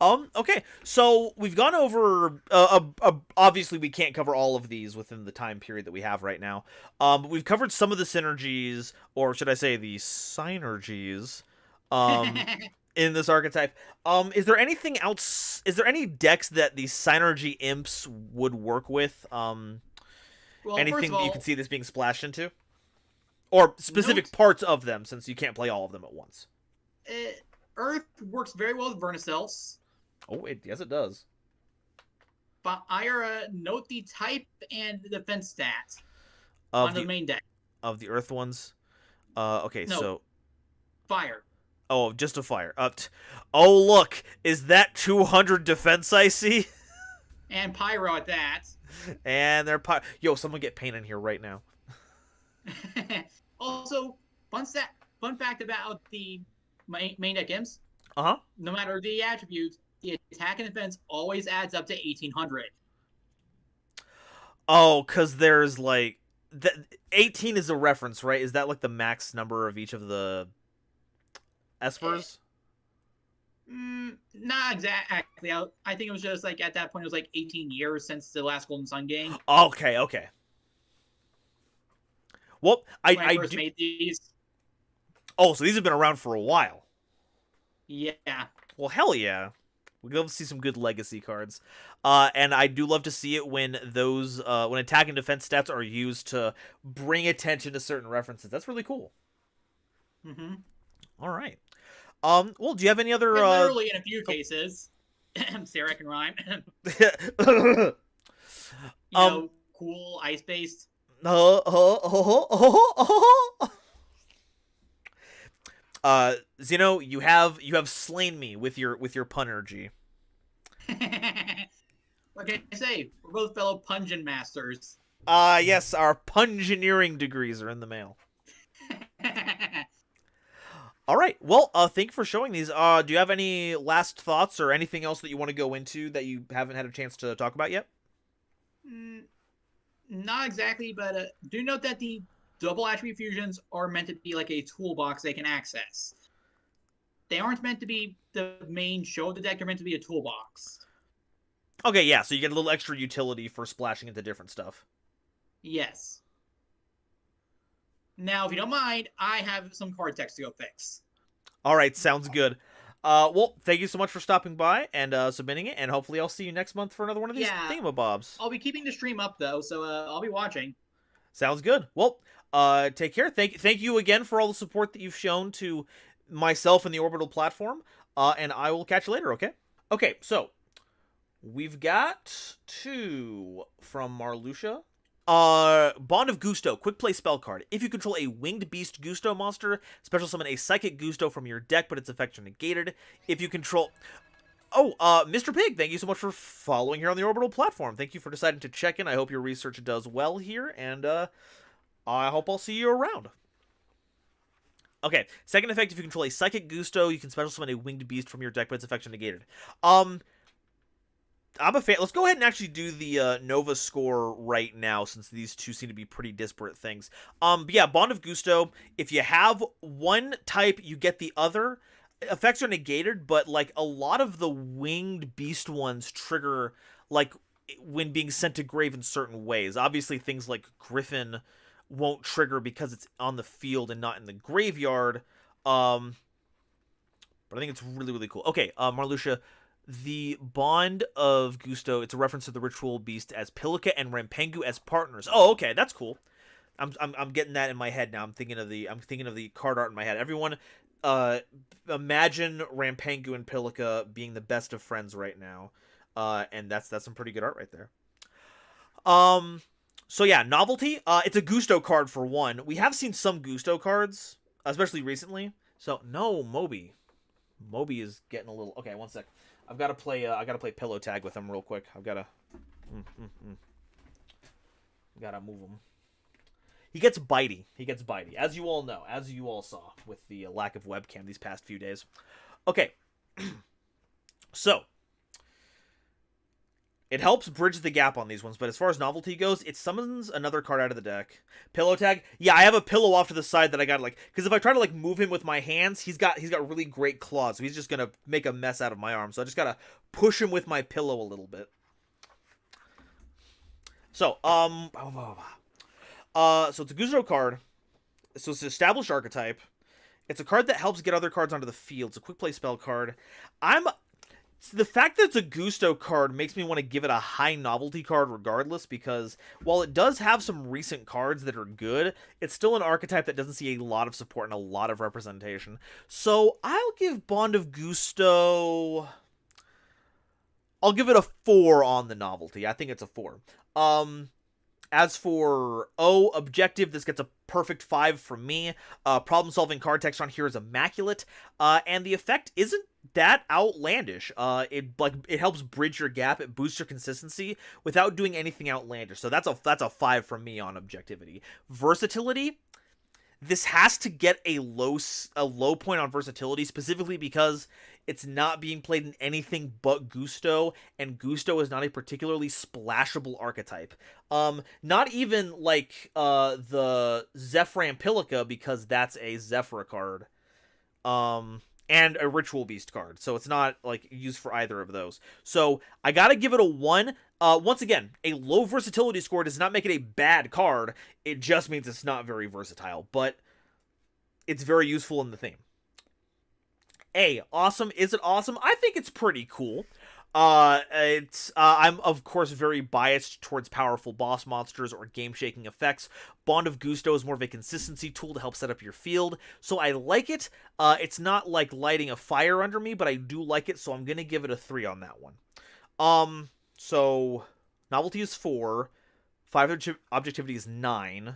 Okay, so we've gone over. Obviously, we can't cover all of these within the time period that we have right now. But we've covered some of the synergies, or should I say, the synergies, in this archetype. Is there anything else? Is there any decks that the synergy imps would work with? Well, anything that you can see this being splashed into, or specific parts of them, since you can't play all of them at once. Earth works very well with Vernicels. Oh, yes, it does. But Ira, note the type and the defense stats on the main deck. Of the Earth ones? Okay, no. So... Fire. Oh, just a fire. Oh, look! Is that 200 defense I see? And Pyro at that. And they're Yo, someone get paint in here right now. Also, fun fact about the main deck imps. No matter the attributes, the attack and defense always adds up to 1800. Oh, because there's like 18 is a reference, right? Is that like the max number of each of the espers? Not exactly. I think it was just like at that point it was like 18 years since the last Golden Sun game. Okay. Well, I first made these. Oh, so these have been around for a while. Yeah. Well, hell yeah. We'd love to see some good legacy cards. And I do love to see it when those when attack and defense stats are used to bring attention to certain references. That's really cool. All right. Well, do you have any other literally in a few cases. Sarah can rhyme. Cool ice-based. Zeno, you have slain me with your punergy. What can I say? We're both fellow pungent masters. Yes, our pungineering degrees are in the mail. All right. Well, thank you for showing these. Do you have any last thoughts or anything else that you want to go into that you haven't had a chance to talk about yet? Not exactly, but do note that the double attribute fusions are meant to be like a toolbox they can access. They aren't meant to be the main show of the deck. They're meant to be a toolbox. Okay, yeah. So you get a little extra utility for splashing into different stuff. Yes. Now, if you don't mind, I have some card text to go fix. All right, sounds good. Well, thank you so much for stopping by and submitting it, and hopefully I'll see you next month for another one of these thingamabobs. I'll be keeping the stream up though, so I'll be watching. Sounds good. Well, take care. Thank you again for all the support that you've shown to myself and the Orbital platform. And I will catch you later. Okay. Okay. So we've got 2 from Marluxia. Bond of Gusto, quick play spell card. If you control a winged beast Gusto monster, special summon a psychic Gusto from your deck, but its effects are negated. If you control... Oh, Mr. Pig, thank you so much for following here on the Orbital platform. Thank you for deciding to check in. I hope your research does well here, and I hope I'll see you around. Okay, second effect, if you control a psychic Gusto, you can special summon a winged beast from your deck, but its effects are negated. I'm a fan. Let's go ahead and actually do the Nova score right now, since these two seem to be pretty disparate things. But yeah, Bond of Gusto. If you have one type, you get the other. Effects are negated, but like a lot of the winged beast ones trigger like when being sent to grave in certain ways. Obviously, things like Griffin won't trigger because it's on the field and not in the graveyard. But I think it's really, really cool. Okay, Marluxia. The Bond of Gusto, it's a reference to the ritual beast as Pilica and Rampengu as partners. Oh, okay, that's cool. I'm getting that in my head now. I'm thinking of the card art in my head. Everyone, imagine Rampengu and Pilica being the best of friends right now. And that's some pretty good art right there. So yeah, novelty. It's a Gusto card for one. We have seen some Gusto cards, especially recently. So no, Moby. Moby is getting a little. Okay, one sec. I've got to play. I got to play pillow tag with him real quick. I've got to. Gotta move him. He gets bitey. As you all know, as you all saw with the lack of webcam these past few days. Okay. So. It helps bridge the gap on these ones, but as far as novelty goes, it summons another card out of the deck. Pillow tag? Yeah, I have a pillow off to the side that I gotta, like... Because if I try to, like, move him with my hands, he's got really great claws, so he's just gonna make a mess out of my arm. So I just gotta push him with my pillow a little bit. So, so it's a Gusto card. So it's an established archetype. It's a card that helps get other cards onto the field. It's a quick play spell card. The fact that it's a Gusto card makes me want to give it a high novelty card regardless, because while it does have some recent cards that are good, it's still an archetype that doesn't see a lot of support and a lot of representation. So I'll give Bond of Gusto... I'll give it a 4 on the novelty. I think it's a 4. As for objective, this gets a perfect 5 from me. Problem-solving card text on here is immaculate, and the effect isn't that outlandish. It helps bridge your gap. It boosts your consistency without doing anything outlandish. So that's a 5 from me on objectivity. Versatility. This has to get a low point on versatility, specifically because it's not being played in anything but Gusto, and Gusto is not a particularly splashable archetype. Not even like the Zephyr Pilica, because that's a Zephyr card. And a Ritual Beast card, so it's not like used for either of those. So I gotta give it a 1. Once again, a low versatility score does not make it a bad card. It just means it's not very versatile, but it's very useful in the theme. Awesome. Is it awesome? I think it's pretty cool. I'm of course very biased towards powerful boss monsters or game-shaking effects. Bond of Gusto is more of a consistency tool to help set up your field, so I like it. It's not like lighting a fire under me, but I do like it, so I'm gonna give it a 3 on that one. So novelty is 4, 5 objectivity is 9,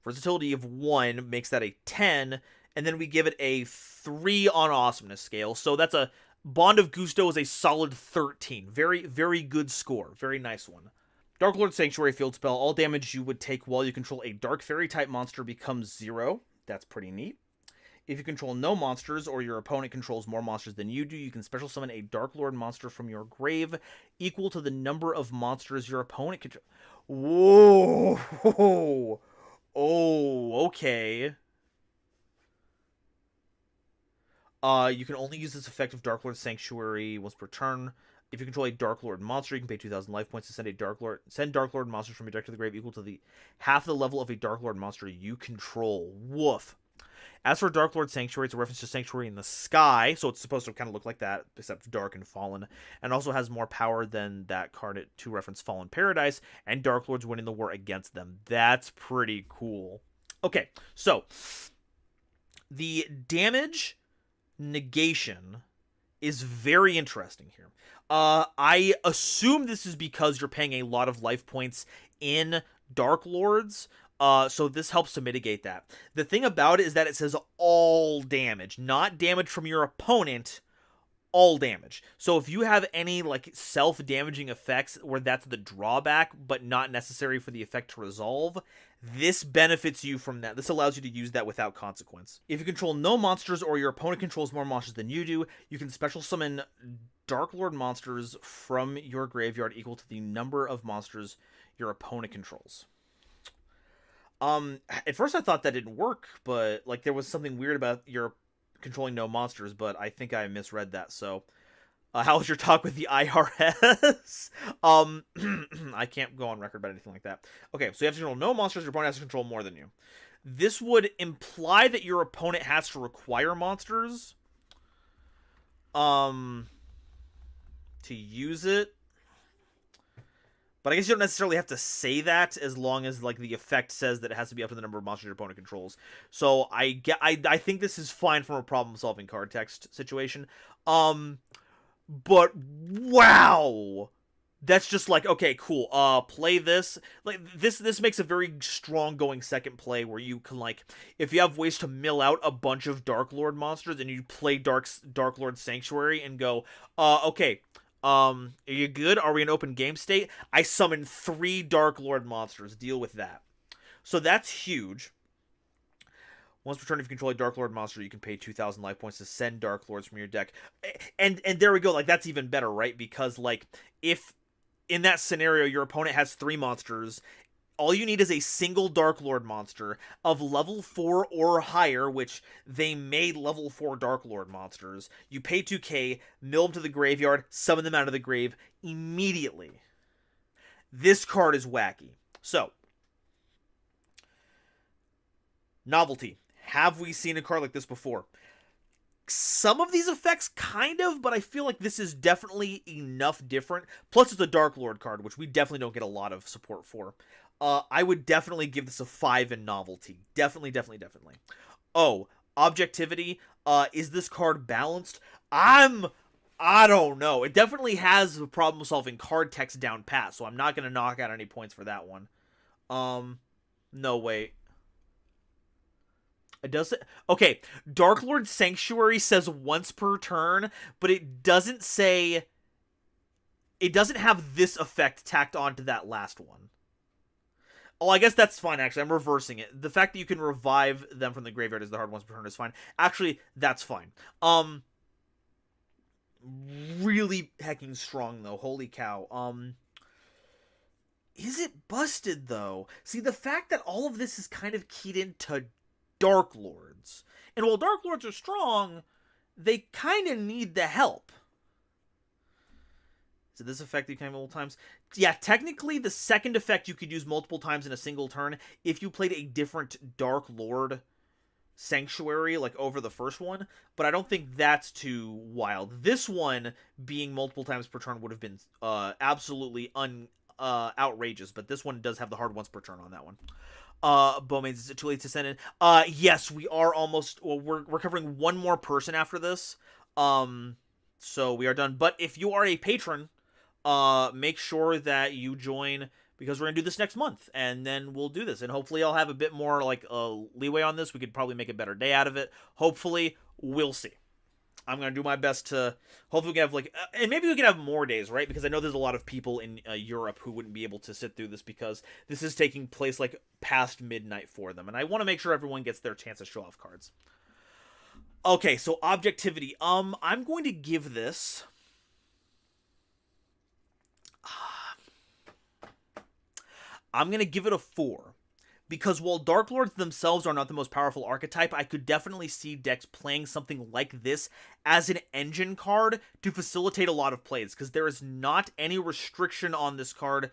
versatility of 1 makes that a 10, and then we give it a 3 on awesomeness scale. So that's a Bond of Gusto is a solid 13. Very, very good score. Very nice one. Dark Lord Sanctuary field spell. All damage you would take while you control a Dark Fairy type monster becomes 0. That's pretty neat. If you control no monsters or your opponent controls more monsters than you do, you can special summon a Dark Lord monster from your grave equal to the number of monsters your opponent controls. Whoa! Oh, okay. You can only use this effect of Dark Lord Sanctuary once per turn. If you control a Dark Lord monster, you can pay 2,000 life points to send Dark Lord monsters from your deck to the grave equal to the half the level of a Dark Lord monster you control. Woof. As for Dark Lord Sanctuary, it's a reference to Sanctuary in the Sky, so it's supposed to kind of look like that, except dark and fallen, and also has more power than that card to reference Fallen Paradise, and Dark Lords winning the war against them. That's pretty cool. Okay, so the damage negation is very interesting here. I assume this is because you're paying a lot of life points in Dark Lords, so this helps to mitigate that. The thing about it is that it says all damage, not damage from your opponent, all damage. So if you have any like self-damaging effects where that's the drawback, but not necessary for the effect to resolve, this benefits you from that. This allows you to use that without consequence. If you control no monsters or your opponent controls more monsters than you do, you can special summon Dark Lord monsters from your graveyard equal to the number of monsters your opponent controls. At first I thought that didn't work, but like there was something weird about your controlling no monsters, but I think I misread that. So, how was your talk with the IRS? I can't go on record about anything like that. Okay, so you have to control no monsters. Your opponent has to control more than you. This would imply that your opponent has to require monsters, to use it. But I guess you don't necessarily have to say that as long as like the effect says that it has to be up to the number of monsters your opponent controls. So I think this is fine from a problem-solving card text situation. But wow, that's just like, okay, cool. Play this. Like this makes a very strong going second play where you can like, if you have ways to mill out a bunch of Dark Lord monsters and you play Dark Lord Sanctuary and go, okay. Are you good? Are we in open game state? I summon 3 Dark Lord monsters. Deal with that. So that's huge. Once per turn, if you control a Dark Lord monster, you can pay 2,000 life points to send Dark Lords from your deck. And there we go. Like, that's even better, right? Because, like, if in that scenario your opponent has 3 monsters, all you need is a single Dark Lord monster of level 4 or higher, which they made level 4 Dark Lord monsters. You pay 2k, mill them to the graveyard, summon them out of the grave immediately. This card is wacky. So, novelty. Have we seen a card like this before? Some of these effects, kind of, but I feel like this is definitely enough different. Plus, it's a Dark Lord card, which we definitely don't get a lot of support for. I would definitely give this a 5 in novelty. Definitely. Oh, objectivity. Is this card balanced? I don't know. It definitely has the problem-solving card text down pat, so I'm not going to knock out any points for that one. No, wait. It does it. Okay, Dark Lord Sanctuary says once per turn, but it doesn't say. It doesn't have this effect tacked onto that last one. Oh, I guess that's fine, actually. I'm reversing it. The fact that you can revive them from the graveyard as the hard once per turn is fine. Actually, that's fine. Really hecking strong, though. Holy cow. Is it busted, though? See, the fact that all of this is kind of keyed into Dark Lords. And while Dark Lords are strong, they kind of need the help. So this effect you can have multiple times. Yeah, technically the second effect you could use multiple times in a single turn if you played a different Dark Lord Sanctuary, like over the first one, but I don't think that's too wild. This one being multiple times per turn would have been absolutely outrageous, but this one does have the hard once per turn on that one. Bowmains, is it too late to send in? Yes, we are almost, well, we're covering one more person after this. So we are done. But if you are a patron, make sure that you join because we're gonna do this next month, and then we'll do this, and hopefully I'll have a bit more like leeway on this. We could probably make a better day out of it. Hopefully, we'll see. I'm gonna do my best to. Hopefully, we can have like, and maybe we can have more days, right? Because I know there's a lot of people in Europe who wouldn't be able to sit through this because this is taking place like past midnight for them, and I want to make sure everyone gets their chance to show off cards. Okay, so objectivity. I'm going to give this. I'm gonna give it a 4. Because while Dark Lords themselves are not the most powerful archetype, I could definitely see decks playing something like this as an engine card to facilitate a lot of plays, because there is not any restriction on this card,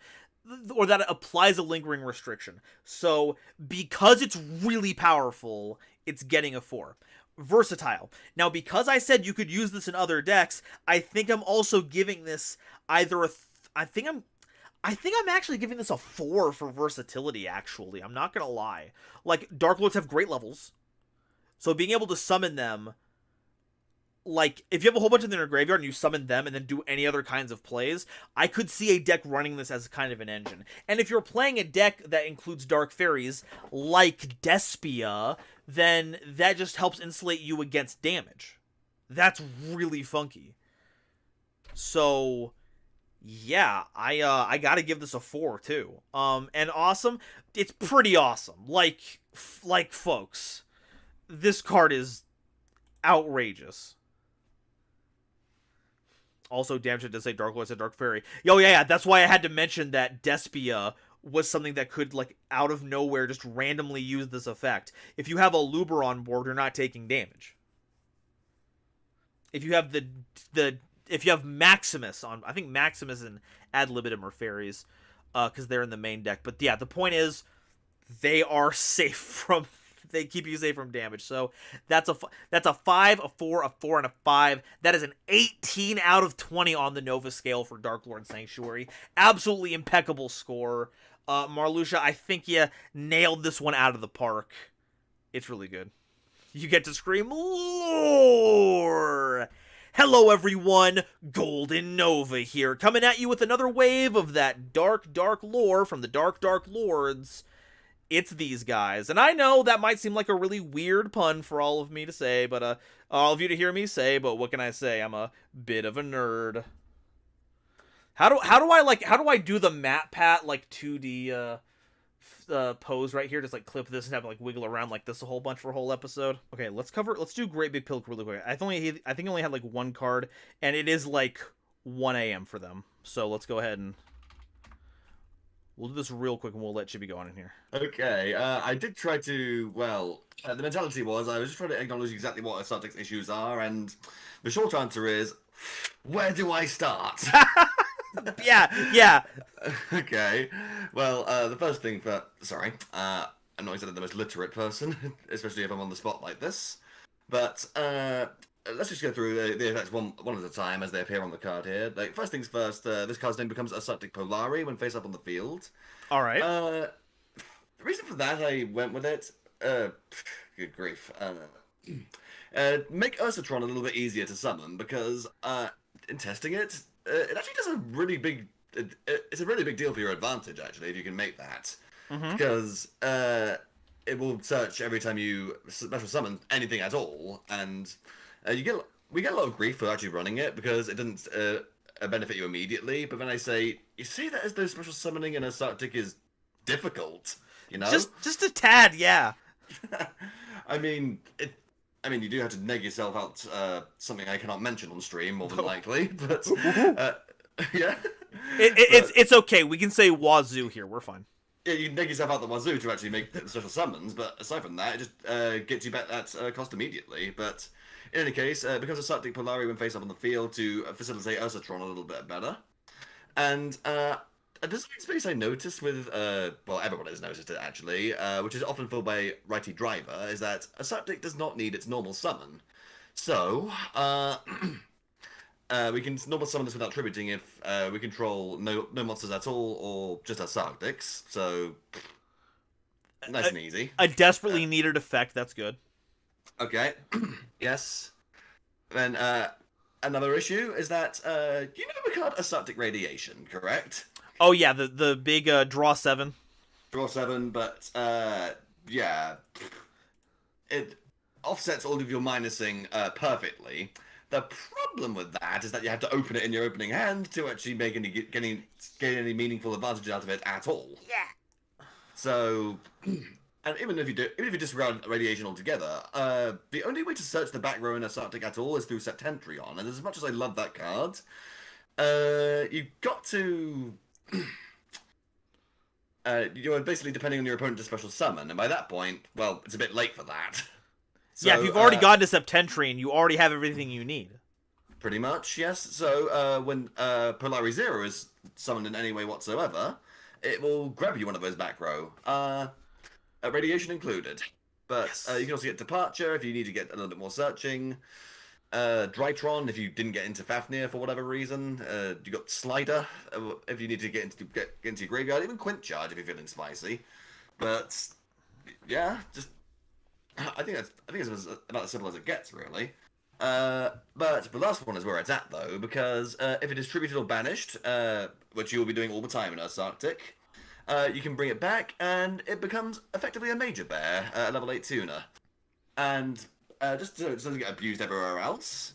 or that it applies a lingering restriction. So, because it's really powerful, it's getting a 4. Versatile. Now, because I said you could use this in other decks, I think I'm also giving this either a... I think I'm actually giving this a 4 for versatility, actually. I'm not gonna lie. Like, Dark Lords have great levels. So being able to summon them, like, if you have a whole bunch of them in your graveyard and you summon them and then do any other kinds of plays, I could see a deck running this as kind of an engine. And if you're playing a deck that includes Dark Fairies, like Despia, then that just helps insulate you against damage. That's really funky. So... yeah, I gotta give this a 4 too. And awesome, it's pretty awesome. Like folks, this card is outrageous. Also, damn shit to say Dark Lord said Dark Fairy. Yo, yeah, that's why I had to mention that Despia was something that could, like, out of nowhere just randomly use this effect. If you have a Luber on board, you're not taking damage. If you have if you have Maximus on... I think Maximus and Ad Libitum are fairies, because they're in the main deck. But yeah, the point is, they are safe from... they keep you safe from damage. So that's a 5, a 4, a 4, and a 5. That is an 18 out of 20 on the Nova scale for Dark Lord Sanctuary. Absolutely impeccable score. Marluxia, I think you nailed this one out of the park. It's really good. You get to scream, Lore! Hello everyone, Golden Nova here, coming at you with another wave of that dark, dark lore from the Dark, Dark Lords. It's these guys. And I know that might seem like a really weird pun for all of me to say, but all of you to hear me say, but what can I say? I'm a bit of a nerd. How do I do the MatPat like 2D pose right here? Just like clip this and have it like wiggle around like this a whole bunch for a whole episode. Okay, let's do Great Big Pilk really quick. I think I only had like one card, and it is like 1 a.m. for them. So let's go ahead and we'll do this real quick, and we'll let Chibi go on in here. Okay, I did try to, well, the mentality was I was just trying to acknowledge exactly what Assaultic's issues are, and the short answer is, where do I start? yeah. Okay, well, the first thing sorry, I'm not exactly the most literate person, especially if I'm on the spot like this, but let's just go through the effects one at a time as they appear on the card here. Like, first things first, this card's name becomes Assaultic Polari when face up on the field. All right. The reason for that, I went with it, good grief, make Ursatron a little bit easier to summon, because in testing it, it actually does a really big... it's a really big deal for your advantage, actually, if you can make that. Mm-hmm. Because it will search every time you special summon anything at all, and we get a lot of grief for actually running it, because it doesn't benefit you immediately, but then I say, you see that as though special summoning in Assaultic is difficult, you know? Just a tad, yeah. I mean, you do have to neg yourself out something I cannot mention on stream, more than likely, but yeah. It's okay. We can say wazoo here. We're fine. Yeah, you neg yourself out the wazoo to actually make the special summons, but aside from that, it just gets you back that cost immediately. But in any case, becomes a Assaultic Polari when face up on the field to facilitate Ursatron a little bit better. And a design space I noticed with, well, everyone has noticed it actually, which is often filled by Righty Driver, is that Assaultic does not need its normal summon. So, we can normal summon this without tributing if we control no monsters at all, or just Assaultics, so nice and easy. A desperately needed effect, that's good. Okay, yes. Then, another issue is that, you know the card Assaultic Radiation, correct? Oh yeah, the big draw 7. Draw 7, but yeah, it offsets all of your minusing perfectly. The problem with that is that you have to open it in your opening hand to actually make gain any meaningful advantage out of it at all. Yeah. So, and even if you disregard radiation altogether, the only way to search the back row in Asartic at all is through Septentrion. And as much as I love that card, you've got to. You're basically depending on your opponent to special summon, and by that point, well, it's a bit late for that. So, yeah, if you've already gotten to Septentrion, you already have everything you need. Pretty much, yes. So when Polari Zero is summoned in any way whatsoever, it will grab you one of those back row, radiation included. But Yes. you can also get Departure if you need to get a little bit more searching. Drytron if you didn't get into Fafnir for whatever reason. You got Slider if you need to get into your graveyard. Even Quint Charge if you're feeling spicy. But yeah, just I think it's about as simple as it gets, really. But the last one is where it's at, though, because if it is tributed or banished, which you will be doing all the time in Earth's Arctic, you can bring it back, and it becomes effectively a major bear, a level 8 tuner. And just so it doesn't get abused everywhere else,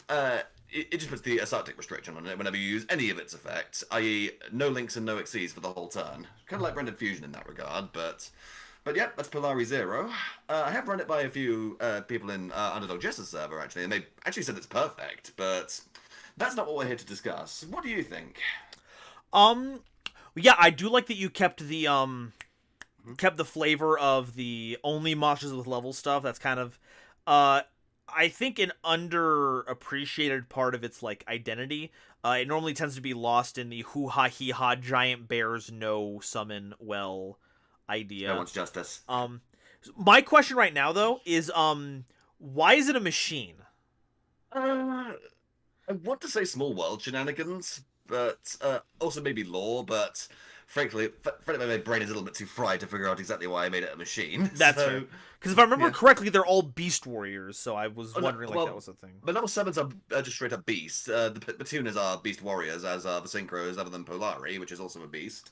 it just puts the Asartic restriction on it whenever you use any of its effects, i.e. no links and no exceeds for the whole turn. Kind of like Rendered Fusion in that regard, but yeah, that's Polari Zero. I have run it by a few people in Underdog Jess's server, actually, and they actually said it's perfect, but that's not what we're here to discuss. What do you think? Yeah, I do like that you kept the flavor of the only monsters with level stuff. That's kind of I think an underappreciated part of its like identity. It normally tends to be lost in the hoo ha hee ha giant bears no summon well idea. No one's justice. My question right now though is why is it a machine? I want to say small world shenanigans, but also maybe lore, but frankly my brain is a little bit too fried to figure out exactly why I made it a machine. That's so, fair. Because if I remember correctly, they're all beast warriors, so I was wondering that was a thing. But level 7s are just straight up beasts. The tuners are beast warriors, as are the synchros, other than Polari, which is also a beast.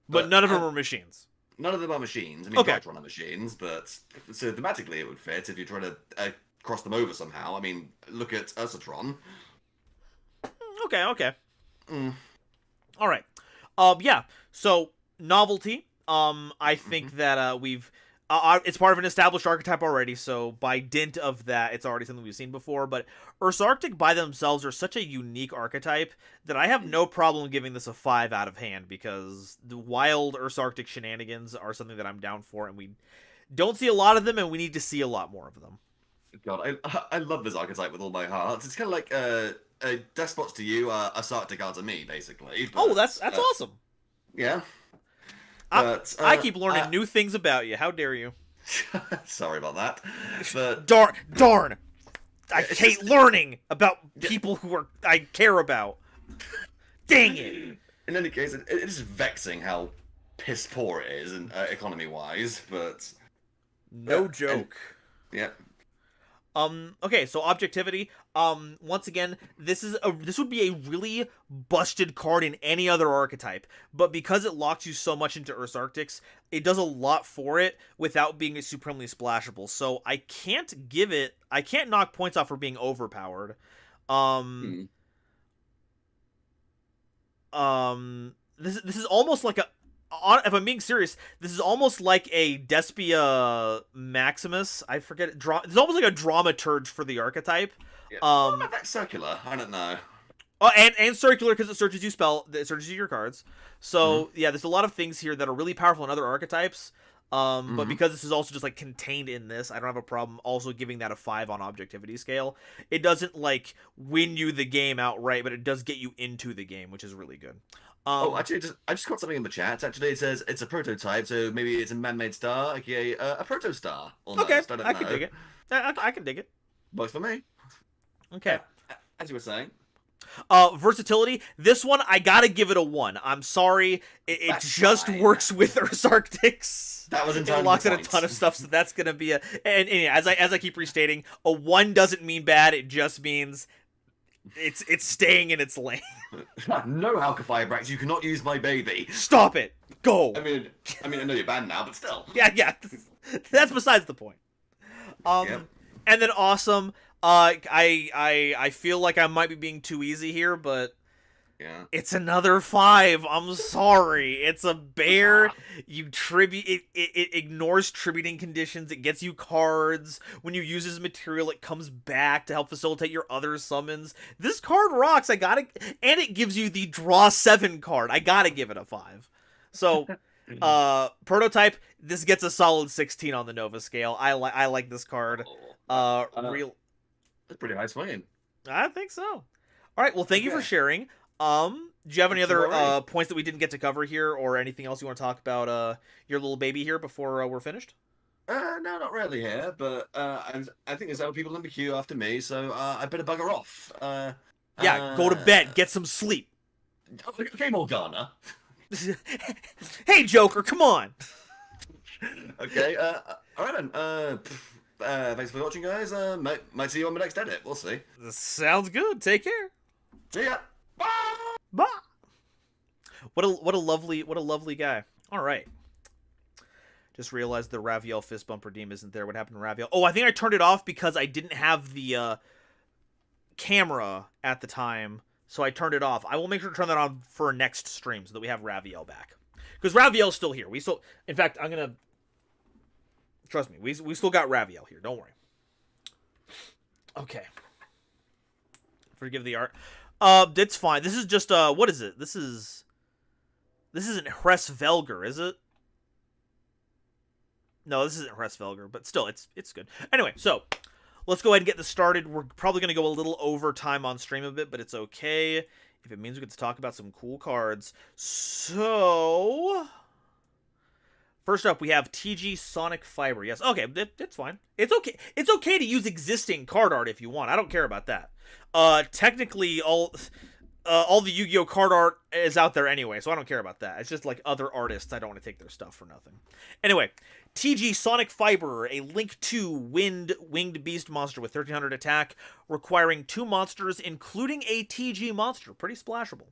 But none of them are machines. None of them are machines. I mean, Okay. Patron are machines, but so thematically it would fit if you try to cross them over somehow. I mean, look at Ursatron. Okay. Mm. All right. Yeah. So novelty. I think that we've. It's part of an established archetype already, so by dint of that, it's already something we've seen before. But Earth's Arctic by themselves are such a unique archetype that I have no problem giving this a 5 out of hand, because the wild Earth's Arctic shenanigans are something that I'm down for, and we don't see a lot of them, and we need to see a lot more of them. God, I love this archetype with all my heart. It's kind of like despots to you are Asartic are to me, basically. But, That's awesome. Yeah. I keep learning new things about you. How dare you? Sorry about that. But Darn! I It's hate learning about people who I care about. Dang it! in any case, it is vexing how piss poor it is, economy-wise. But No joke. yeah. Okay, so objectivity. Once again, this would be a really busted card in any other archetype, but because it locks you so much into Earth's Arctics, it does a lot for it without being supremely splashable. So I can't knock points off for being overpowered. This is almost like if I'm being serious, this is almost like a Despia Maximus. I forget it. It's almost like a dramaturge for the archetype. Yeah. What about that circular? I don't know. Oh, and circular because it searches you your cards. So yeah, there's a lot of things here that are really powerful in other archetypes. But because this is also just like contained in this, I don't have a problem also giving that a 5 on objectivity scale. It doesn't like win you the game outright, but it does get you into the game, which is really good. Actually, I just got something in the chat. Actually, it says it's a prototype, so maybe it's a man-made star, aka a proto-star. Almost. Okay, I can dig it. I can dig it. Works for me. Okay. As you were saying. Versatility. This one, I gotta give it a 1. I'm sorry. It just fine. works with Earth's Arctics. That was entirely It locks the in a point. ton of stuff, so that's gonna be and as I keep restating, a 1 doesn't mean bad. It just means It's staying in its lane. No, Halka-Firebrax, you cannot use my baby. Stop it. Go. I mean, I know you're banned now, but still. Yeah. That's besides the point. Yep. And then awesome. I feel like I might be being too easy here, but Yeah. it's another 5. I'm sorry. It's a bear. You tribute. It ignores tributing conditions. It gets you cards. When you use his material, it comes back to help facilitate your other summons. This card rocks. And it gives you the draw 7 card. I gotta give it a 5. So, prototype. This gets a solid 16 on the Nova scale. I like this card. Real. That's pretty high swinging. I think so. All right. Well, thank you for sharing. Do you have any That's other alright. points that we didn't get to cover here, or anything else you want to talk about your little baby here before we're finished? No, not really here, but I think there's other people in the queue after me, so I better bugger off. Yeah, go to bed, get some sleep. Okay, Morgana. Hey, Joker, come on. Okay, alright then. Thanks for watching, guys. Might see you on the next edit. We'll see. This sounds good. Take care. See ya. Bye. Bye. What a lovely guy. All right. Just realized the Raviel fist bump redeem isn't there. What happened to Raviel? Oh, I think I turned it off because I didn't have the camera at the time, so I turned it off. I will make sure to turn that on for next stream so that we have Raviel back. Because Raviel's still here. In fact, I'm gonna trust me. We still got Raviel here. Don't worry. Okay. Forgive the art. It's fine. This is just what is it? This isn't Hres Velger, is it? No, this isn't Hres Velger, but still, it's good. Anyway, so let's go ahead and get this started. We're probably going to go a little over time on stream a bit, but it's okay if it means we get to talk about some cool cards. So, first up, we have TG Sonic Fiber. Yes, okay, it's fine. It's okay. It's okay to use existing card art if you want. I don't care about that. Technically, all the Yu-Gi-Oh card art is out there anyway, so I don't care about that. It's just like other artists, I don't want to take their stuff for nothing. Anyway, TG Sonic Fiber, a Link 2 winged beast monster with 1300 attack, requiring 2 monsters, including a TG monster. Pretty splashable.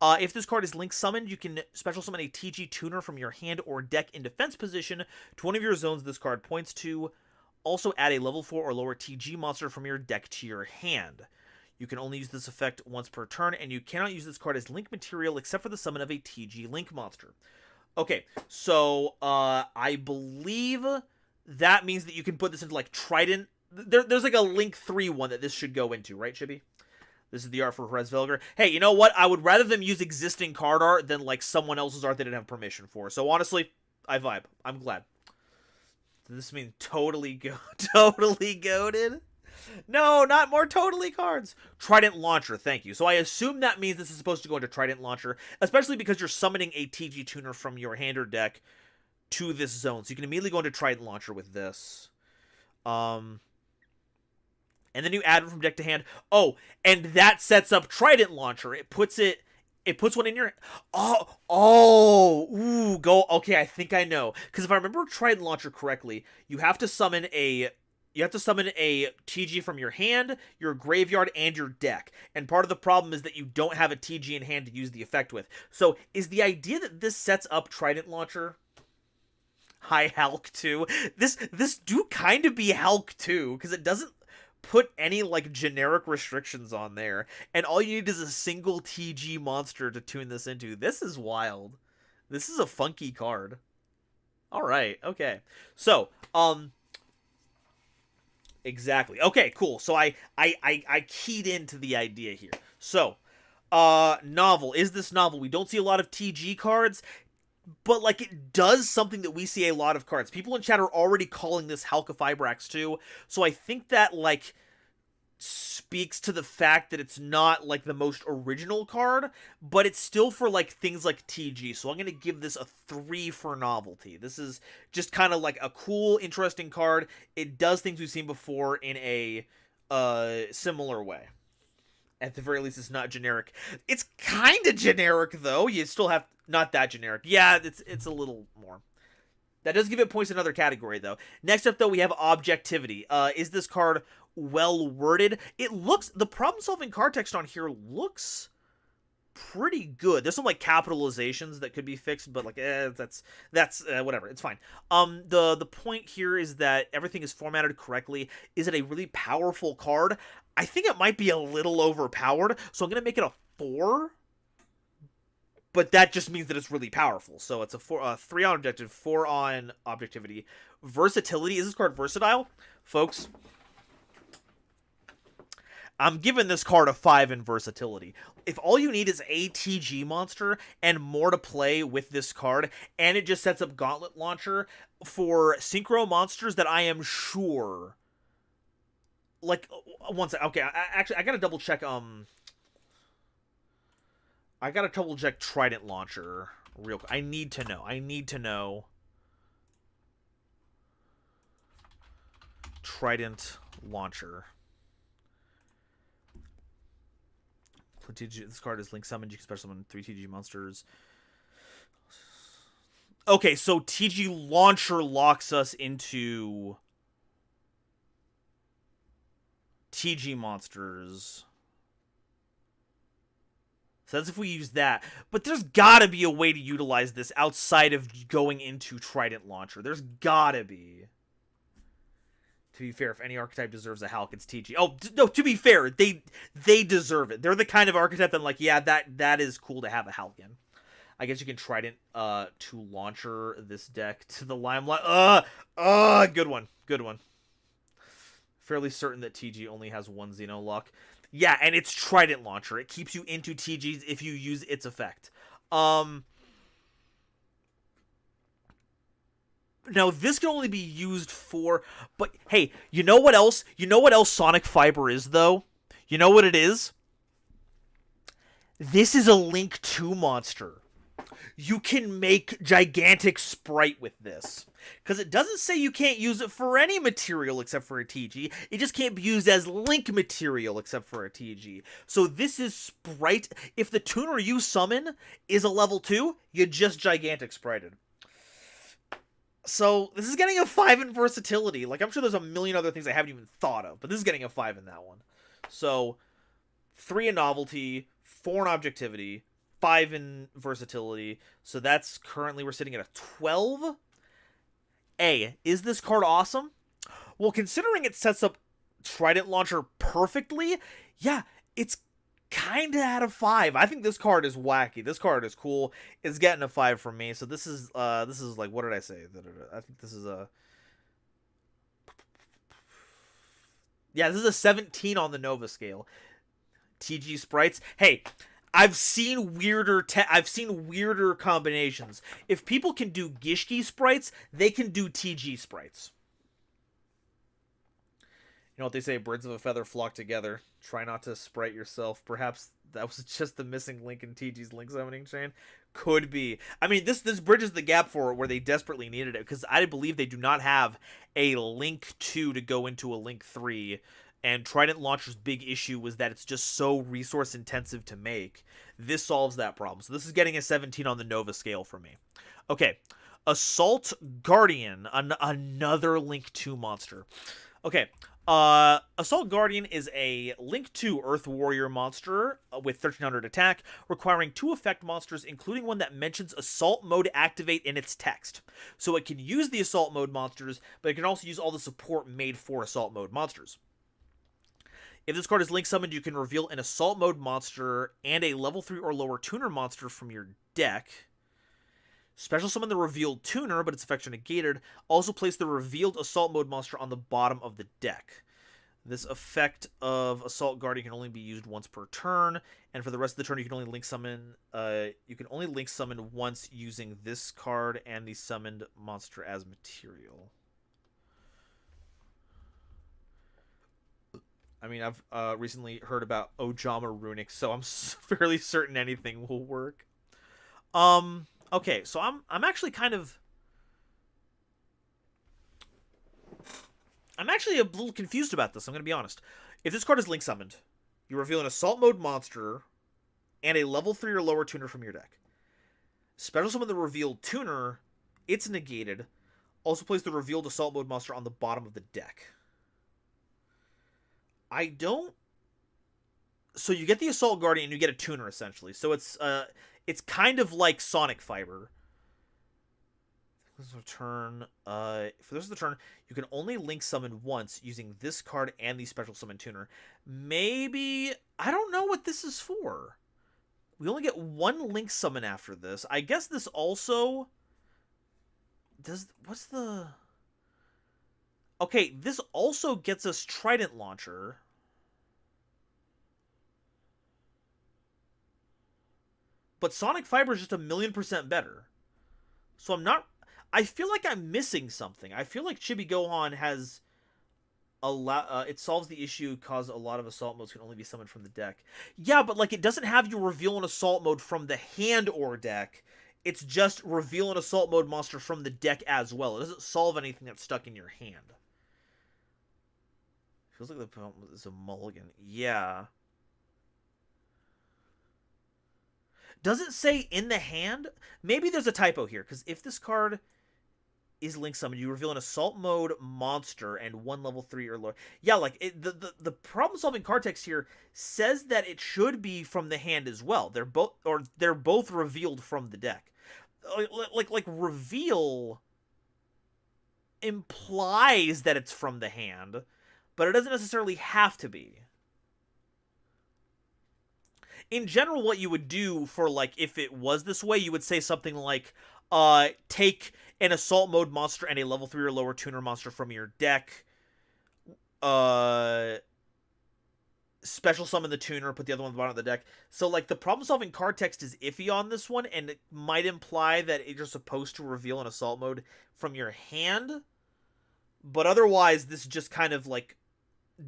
If this card is Link summoned, you can special summon a TG tuner from your hand or deck in defense position to one of your zones this card points to. Also add a level 4 or lower TG monster from your deck to your hand. You can only use this effect once per turn, and you cannot use this card as Link material except for the summon of a TG Link monster. Okay, so I believe that means that you can put this into like Trident. There's like a Link 3 one that this should go into, right, Chibi? This is the art for Hres Velger. Hey, you know what? I would rather them use existing card art than like someone else's art they didn't have permission for. So honestly, I vibe. I'm glad. Does this mean totally goated? No, not more totally cards. Trident Launcher, thank you. So I assume that means this is supposed to go into Trident Launcher, especially because you're summoning a TG tuner from your hand or deck to this zone. So you can immediately go into Trident Launcher with this. And then you add it from deck to hand. Oh, and that sets up Trident Launcher. It puts one in your... Ooh, go... Okay, I think I know. Because if I remember Trident Launcher correctly, you have to summon a TG from your hand, your graveyard, and your deck. And part of the problem is that you don't have a TG in hand to use the effect with. So, is the idea that this sets up Trident Launcher? Hi, Hulk 2. This do kind of be Hulk 2, because it doesn't put any, like, generic restrictions on there. And all you need is a single TG monster to tune this into. This is wild. This is a funky card. Alright, okay. So, exactly. Okay, cool. So I keyed into the idea here. So, novel. Is this novel? We don't see a lot of TG cards, but like it does something that we see a lot of cards. People in chat are already calling this Halka-Fibrax too. So I think that like speaks to the fact that it's not like the most original card, but it's still for like things like TG. So I'm going to give this a 3 for novelty. This is just kind of like a cool, interesting card. It does things we've seen before in a similar way. At the very least, it's not generic. It's kind of generic though. You still have not that generic. Yeah, it's a little more. That does give it points in another category though. Next up though, we have objectivity. Is this card well worded. It looks, the problem solving card text on here looks pretty good. There's some like capitalizations that could be fixed, but like that's whatever. It's fine. The point here is that everything is formatted correctly. Is it a really powerful card? I think it might be a little overpowered, so I'm gonna make it a 4. But that just means that it's really powerful. So it's a 3 on objective, 4 on objectivity. Versatility. Is this card versatile? Folks, I'm giving this card a 5 in versatility. If all you need is a TG monster and more to play with this card, and it just sets up Gauntlet Launcher for synchro monsters that I am sure... Like, one second. Okay, I gotta double check, I gotta double check Trident Launcher real quick. I need to know. Trident Launcher. This card is link summoned. You can special summon 3 TG monsters. Okay, so TG Launcher locks us into TG monsters. So that's if we use that. But there's gotta be a way to utilize this outside of going into Trident Launcher. There's gotta be. To be fair, if any archetype deserves a Hulk, it's TG. Oh, no, to be fair, they deserve it. They're the kind of archetype that I'm like, yeah, that is cool to have a Hulk in. I guess you can Trident to Launcher this deck to the limelight. Good one. Fairly certain that TG only has 1 Xeno luck. Yeah, and it's Trident Launcher. It keeps you into TGs if you use its effect. Now, this can only be used for... But, hey, you know what else? You know what else Sonic Fiber is, though? You know what it is? This is a Link 2 monster. You can make Gigantic Sprite with this. Because it doesn't say you can't use it for any material except for a TG. It just can't be used as Link material except for a TG. So this is Sprite. If the tuner you summon is a level 2, you just Gigantic Sprited. So, this is getting a 5 in versatility. Like, I'm sure there's a million other things I haven't even thought of, but this is getting a 5 in that one. So, 3 in novelty, 4 in objectivity, 5 in versatility. So that's currently, we're sitting at a 12. Is this card awesome? Well, considering it sets up Trident Launcher perfectly, yeah, it's kind of at a 5. I think this card is wacky. This card is cool. It's getting a 5 from me. So this is like, what did I say? I think this is a... Yeah, this is a 17 on the Nova scale. TG sprites. Hey, I've seen weirder combinations. If people can do Gishki sprites, they can do TG sprites. You know what they say, birds of a feather flock together. Try not to sprite yourself. Perhaps that was just the missing link in TG's link summoning chain. Could be. I mean, this bridges the gap for where they desperately needed it, because I believe they do not have a Link 2 to go into a Link 3, and Trident Launcher's big issue was that it's just so resource intensive to make. This solves that problem. So this is getting a 17 on the Nova scale for me. Okay, Assault Guardian, another Link 2 monster. Okay, Assault Guardian is a Link 2 Earth Warrior monster with 1300 attack, requiring 2 effect monsters, including one that mentions Assault Mode activate in its text. So it can use the Assault Mode monsters, but it can also use all the support made for Assault Mode monsters. If this card is Link summoned, you can reveal an Assault Mode monster and a level 3 or lower tuner monster from your deck. Special summon the revealed tuner, but its effects are negated. Also place the revealed Assault Mode monster on the bottom of the deck. This effect of Assault Guardian can only be used once per turn, and for the rest of the turn, you can only Link summon. Once using this card and the summoned monster as material. I mean, I've recently heard about Ojama Runic, so I'm fairly certain anything will work. Okay, so I'm actually a little confused about this, I'm going to be honest. If this card is Link summoned, you reveal an Assault Mode monster and a level 3 or lower tuner from your deck. Special summon the revealed tuner, it's negated. Also place the revealed Assault Mode monster on the bottom of the deck. I don't... So you get the Assault Guardian and you get a tuner, essentially. So it's kind of like Sonic Fiber. This is a turn. For this is the turn, you can only link summon once using this card and the special summon tuner. Maybe... I don't know what this is for. We only get one link summon after this. I guess this also... What's the... Okay, this also gets us Trident Launcher. But Sonic Fiber is just 1,000,000% better. So I'm not... I feel like I'm missing something. I feel like Chibi Gohan has... it solves the issue caused a lot of assault modes can only be summoned from the deck. Yeah, but like it doesn't have you reveal an assault mode from the hand or deck. It's just reveal an assault mode monster from the deck as well. It doesn't solve anything that's stuck in your hand. Feels like the problem is a mulligan. Yeah. Does it say in the hand? Maybe there's a typo here, because if this card is link summoned, you reveal an assault mode monster and 1 level 3 or lower. Yeah, like the problem solving card text here says that it should be from the hand as well. They're both revealed from the deck. Like reveal implies that it's from the hand, but it doesn't necessarily have to be. In general, what you would do for, like, if it was this way, you would say something like, take an assault mode monster and a level 3 or lower tuner monster from your deck, special summon the tuner, put the other one at the bottom of the deck. So, like, the problem-solving card text is iffy on this one, and it might imply that you're supposed to reveal an assault mode from your hand, but otherwise, this just kind of, like,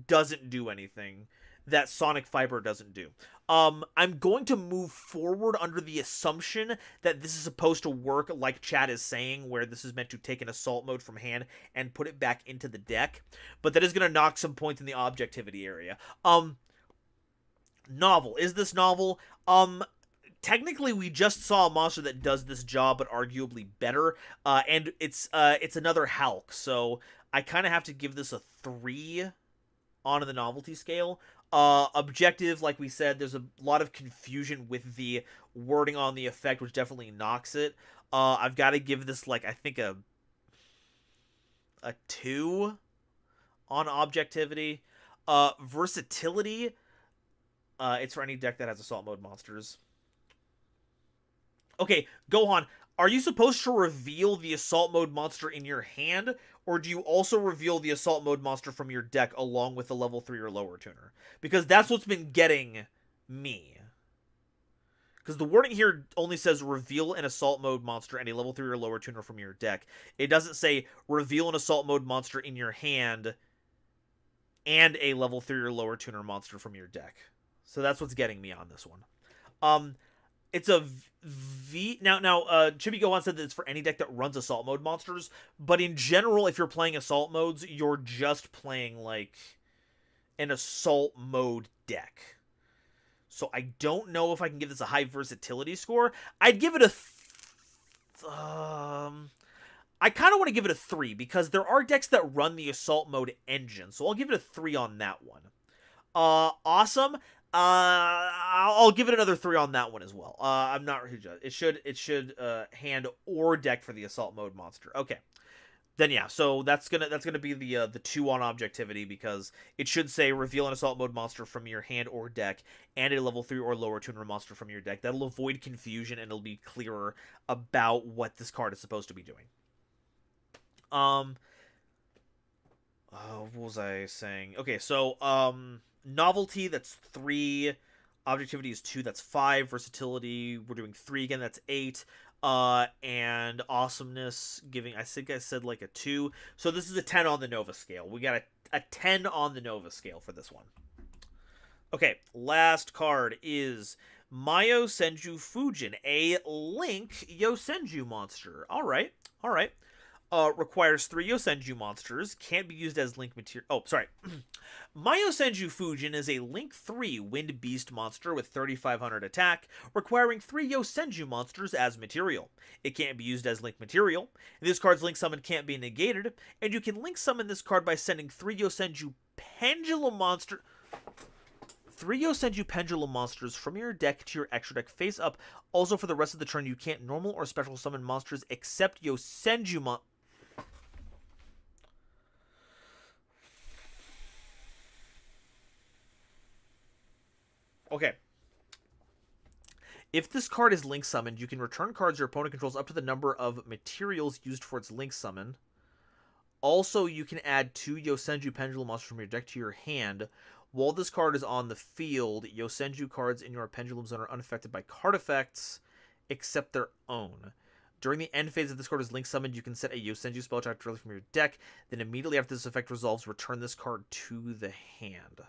doesn't do anything that Sonic Fiber doesn't do. I'm going to move forward under the assumption that this is supposed to work like Chad is saying, where this is meant to take an assault mode from hand and put it back into the deck, but that is going to knock some points in the objectivity area. Novel. Is this novel? Technically, we just saw a monster that does this job, but arguably better, and it's another Hulk, so I kind of have to give this a 3 on the novelty scale. Objective, like we said, there's a lot of confusion with the wording on the effect, which definitely knocks it. I've got to give this, like, I think a 2 on objectivity. Versatility, it's for any deck that has assault mode monsters. Okay, Gohan, are you supposed to reveal the assault mode monster in your hand, or do you also reveal the assault mode monster from your deck along with a level 3 or lower tuner? Because that's what's been getting me. Because the wording here only says reveal an assault mode monster and a level 3 or lower tuner from your deck. It doesn't say reveal an assault mode monster in your hand and a level 3 or lower tuner monster from your deck. So that's what's getting me on this one. It's a now Chibi Gohan said that it's for any deck that runs assault mode monsters, but in general, if you're playing assault modes, you're just playing like an assault mode deck. So I don't know if I can give this a high versatility score. I'd give it a I kind of want to give it a 3 because there are decks that run the assault mode engine, so I'll give it a 3 on that one. Awesome. I'll give it another 3 on that one as well. I'm not it should hand or deck for the assault mode monster. Okay. Then yeah, so that's gonna be the 2 on objectivity because it should say reveal an assault mode monster from your hand or deck and a level 3 or lower tuner monster from your deck. That'll avoid confusion and it'll be clearer about what this card is supposed to be doing. What was I saying? Okay, so novelty, that's 3. Objectivity is 2, that's 5. Versatility, we're doing 3 again, that's 8. And awesomeness, giving, I think I said like a 2. So this is a 10 on the Nova scale. We got a 10 on the Nova scale for this one. Okay, last card is Mayo Senju Fujin, a Link Yosenju monster. Alright. Requires 3 Yosenju monsters, can't be used as Link material. Oh, sorry. Mayo Senju Fujin is a Link 3 Wind Beast monster with 3,500 attack, requiring 3 Yosenju monsters as material. It can't be used as Link material. This card's Link summon can't be negated, and you can Link summon this card by sending 3 Yosenju pendulum monster... 3 Yosenju pendulum monsters from your deck to your extra deck face up. Also, for the rest of the turn, you can't normal or special summon monsters except Yosenju Okay. If this card is link summoned, you can return cards your opponent controls up to the number of materials used for its link summon. Also, you can add 2 Yosenju pendulum monsters from your deck to your hand. While this card is on the field, Yosenju cards in your pendulum zone are unaffected by card effects, except their own. During the end phase of this card is link summoned, you can set a Yosenju spell attack directly from your deck. Then immediately after this effect resolves, return this card to the hand.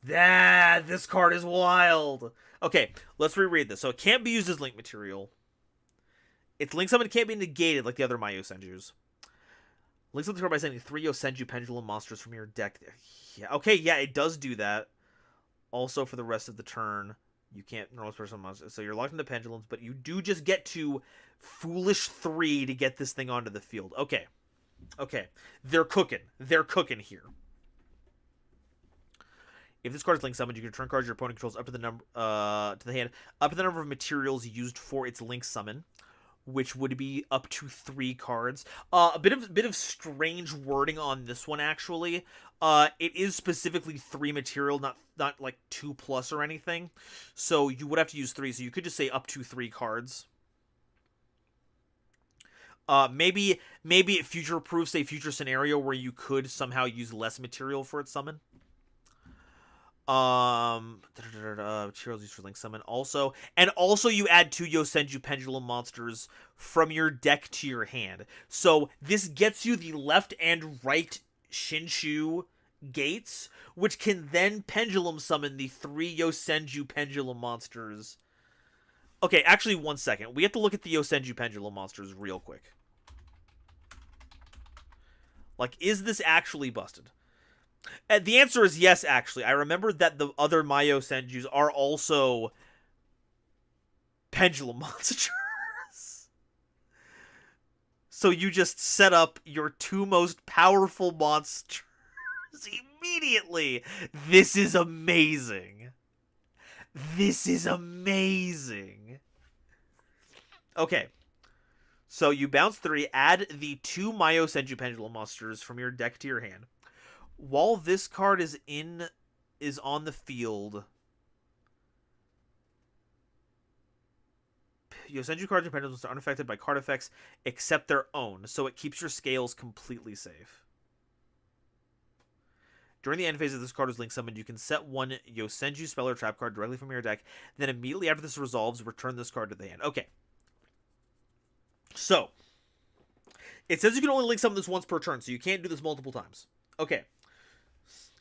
This card is wild. Okay, let's reread this. So it can't be used as link material. Its link summon can't be negated like the other My Yosenjus. Link summon the card by sending 3 Yosenju pendulum monsters from your deck. Yeah, okay, yeah, it does do that. Also, for the rest of the turn, you can't normal special monsters. So you're locked into pendulums, but you do just get to Foolish 3 to get this thing onto the field. Okay. Okay. They're cooking. They're cooking here. If this card is link summoned, you can return cards your opponent controls up to the number to the hand, up to the number of materials used for its link summon, which would be up to 3 cards. A bit of strange wording on this one actually. It is specifically 3 material, not like 2+ or anything. So you would have to use 3. So you could just say up to 3 cards. Maybe it future proofs a future scenario where you could somehow use less material for its summon. Materials used for link summon also, and also you add 2 Yosenju pendulum monsters from your deck to your hand. So this gets you the left and right Shinshu gates, which can then pendulum summon the 3 Yosenju pendulum monsters. Okay, actually 1 second. We have to look at the Yosenju pendulum monsters real quick. Like, is this actually busted? The answer is yes, actually. I remember that the other My Yosenjus are also pendulum monsters. So you just set up your 2 most powerful monsters immediately. This is amazing. This is amazing. Okay. So you bounce 3, add the 2 My Yosenju pendulum monsters from your deck to your hand. While this card is on the field, Yosenju cards and pendulums are unaffected by card effects except their own, so it keeps your scales completely safe. During the end phase of this card is link summoned, you can set 1 Yosenju spell or trap card directly from your deck. Then immediately after this resolves, return this card to the hand. Okay. So, it says you can only link summon this once per turn, so you can't do this multiple times. Okay.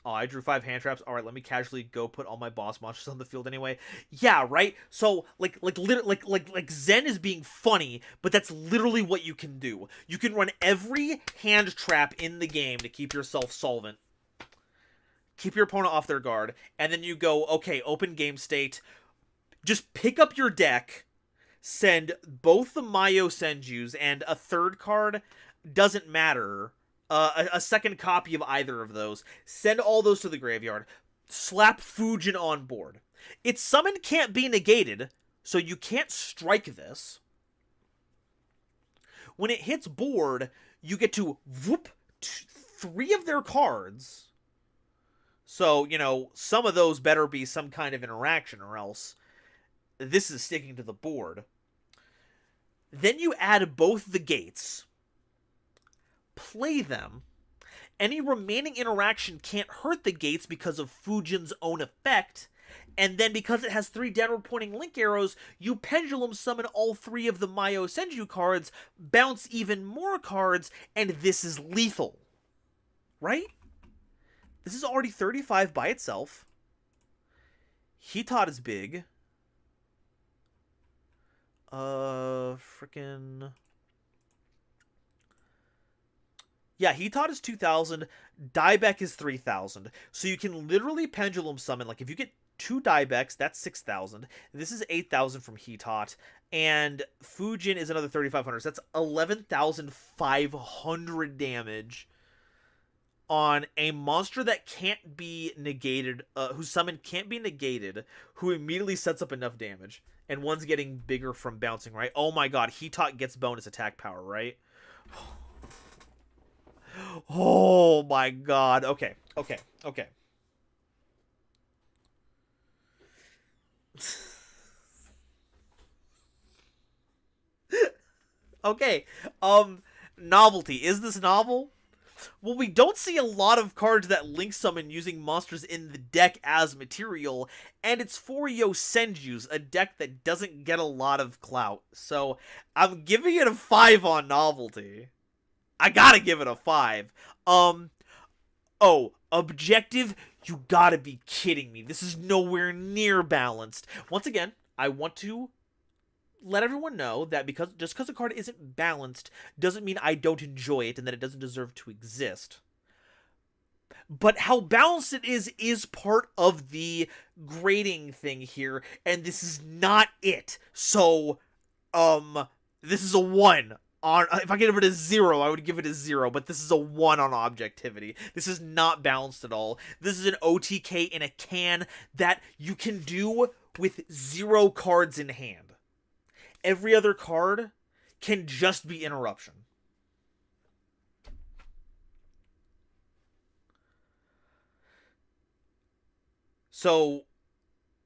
Oh, I drew 5 hand traps. All right, let me casually go put all my boss monsters on the field anyway. Yeah, right. So, like Zen is being funny, but that's literally what you can do. You can run every hand trap in the game to keep yourself solvent. Keep your opponent off their guard, and then you go, okay, open game state. Just pick up your deck, send both the My Yosenjus and a 3rd card. Doesn't matter. A second copy of either of those. Send all those to the graveyard. Slap Fujin on board. Its summon can't be negated, so you can't strike this. When it hits board, you get to whoop 3 of their cards. So, you know, some of those better be some kind of interaction, or else this is sticking to the board. Then you add both the gates. Play them. Any remaining interaction can't hurt the gates because of Fujin's own effect, and then because it has 3 downward pointing link arrows, you pendulum summon all 3 of the My Yosenju cards, bounce even more cards, and this is lethal. Right? This is already 35 by itself. Hitot is big. Frickin'... Yeah, Hitot is 2,000, Diebeck is 3,000. So you can literally pendulum summon, like if you get 2 Diebecks, that's 6,000. This is 8,000 from Hitot. and Fujin is another 3,500. So that's 11,500 damage on a monster that can't be negated, whose summon can't be negated, who immediately sets up enough damage. And one's getting bigger from bouncing, right? Oh my god, Heatok gets bonus attack power, right? Oh my god. Okay. Okay. Novelty. Is this novel? Well, we don't see a lot of cards that link summon using monsters in the deck as material, and it's for Yosenju's, a deck that doesn't get a lot of clout. So, I'm giving it a 5 on novelty. I gotta give it a 5. Oh, objective? You gotta be kidding me. This is nowhere near balanced. Once again, I want to let everyone know that just because a card isn't balanced doesn't mean I don't enjoy it and that it doesn't deserve to exist. But how balanced it is part of the grading thing here, and this is not it. So, this is a 1. If I give it a 0, I would give it a 0, but this is a 1 on objectivity. This is not balanced at all. This is an OTK in a can that you can do with 0 cards in hand. Every other card can just be interruption. So,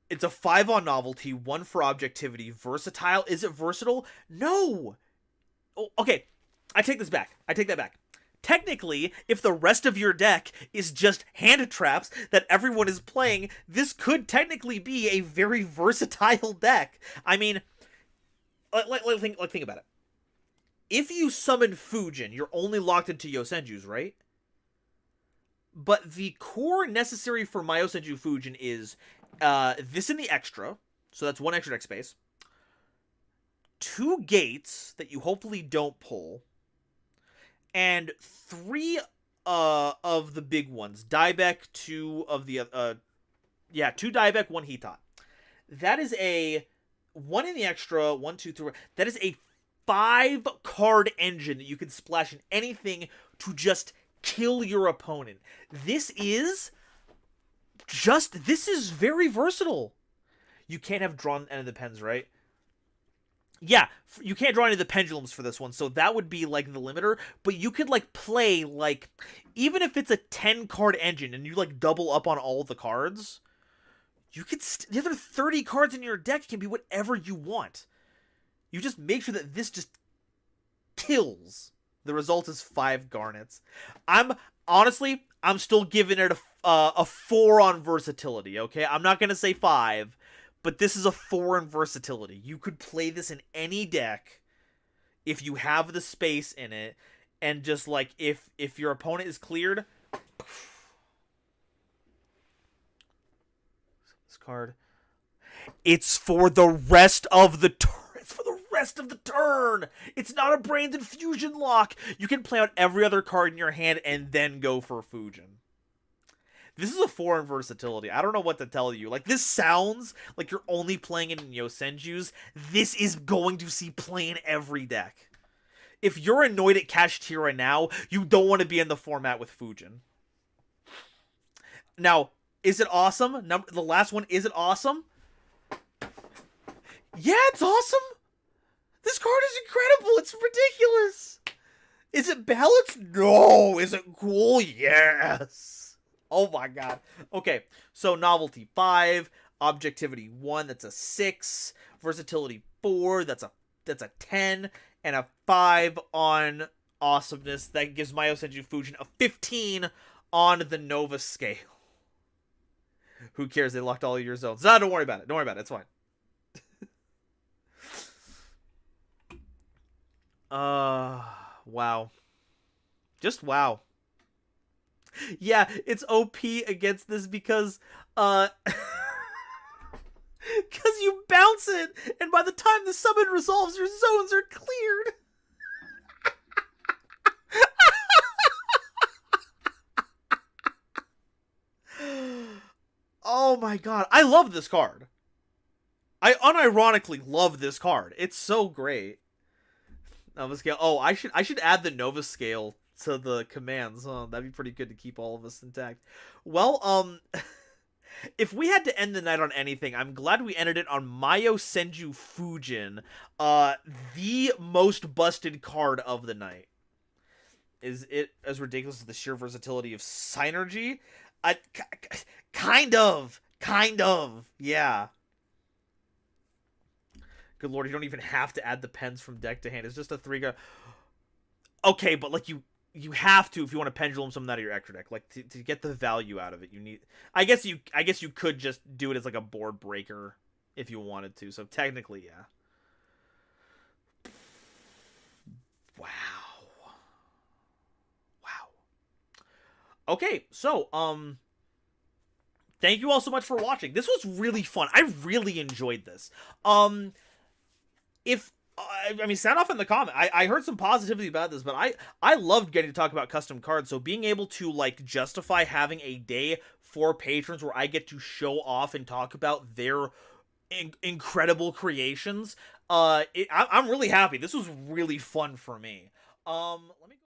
it's a 5 on novelty, 1 for objectivity. Versatile. Is it versatile? No! Oh, okay, I take that back. Technically, if the rest of your deck is just hand traps that everyone is playing, this could technically be a very versatile deck. I mean, think about it. If you summon Fujin, you're only locked into Yosenju's, right? But the core necessary for my Yosenju Fujin is this in the extra, so that's 1 extra deck space. 2 gates that you hopefully don't pull, and 3 of the big ones. Dieback, 2 of the 2 Dieback, 1 Heatot. That is a 1 in the extra, 1, 2, 3. That is a 5 card engine that you can splash in anything to just kill your opponent. This is very versatile. You can't have drawn end of the pens, right? Yeah, you can't draw any of the pendulums for this one, so that would be, like, the limiter, but you could, like, play, like, even if it's a 10-card engine and you, like, double up on all the cards, you could, the other 30 cards in your deck can be whatever you want. You just make sure that this just kills. The result is 5 garnets. I'm still giving it a 4 on versatility, okay? I'm not going to say 5, but this is a 4 in versatility. You could play this in any deck if you have the space in it, and just, like, if your opponent is cleared. This card. It's for the rest of the turn. It's for the rest of the turn. It's not a Brains Infusion lock. You can play out every other card in your hand and then go for Fujin. This is a 4 in versatility. I don't know what to tell you. Like, this sounds like you're only playing it in Yosenju's. This is going to see play in every deck. If you're annoyed at Kashtira now, you don't want to be in the format with Fujin. Now, is it awesome? The last one, is it awesome? Yeah, it's awesome. This card is incredible. It's ridiculous. Is it balanced? No. Is it cool? Yes. Oh my god. Okay, so novelty 5, objectivity 1, that's a 6, versatility 4, that's a 10, and a 5 on awesomeness. That gives my Yosenju Fujin a 15 on the Nova scale. Who cares? They locked all of your zones. No, don't worry about it. Don't worry about it. It's fine. Wow. Just wow. Yeah, it's OP against this because you bounce it, and by the time the summon resolves, your zones are cleared. Oh my god, I love this card. I unironically love this card. It's so great. Nova scale. Oh, I should add the Nova scale to the commands. Oh, that'd be pretty good to keep all of us intact. Well, if we had to end the night on anything, I'm glad we ended it on Mayo Senju Fujin, the most busted card of the night. Is it as ridiculous as the sheer versatility of Synergy? Kind of, yeah. Good lord, you don't even have to add the pens from deck to hand. It's just a 3-guy. Okay, but like you have to if you want to pendulum something out of your extra deck. Like to get the value out of it, you need. I guess you could just do it as like a board breaker if you wanted to. So technically, yeah. Wow. Okay, so thank you all so much for watching. This was really fun. I really enjoyed this. If I mean, sound off in the comment. I heard some positivity about this, but I loved getting to talk about custom cards. So being able to like justify having a day for patrons where I get to show off and talk about their incredible creations, I'm really happy. This was really fun for me. Let me go.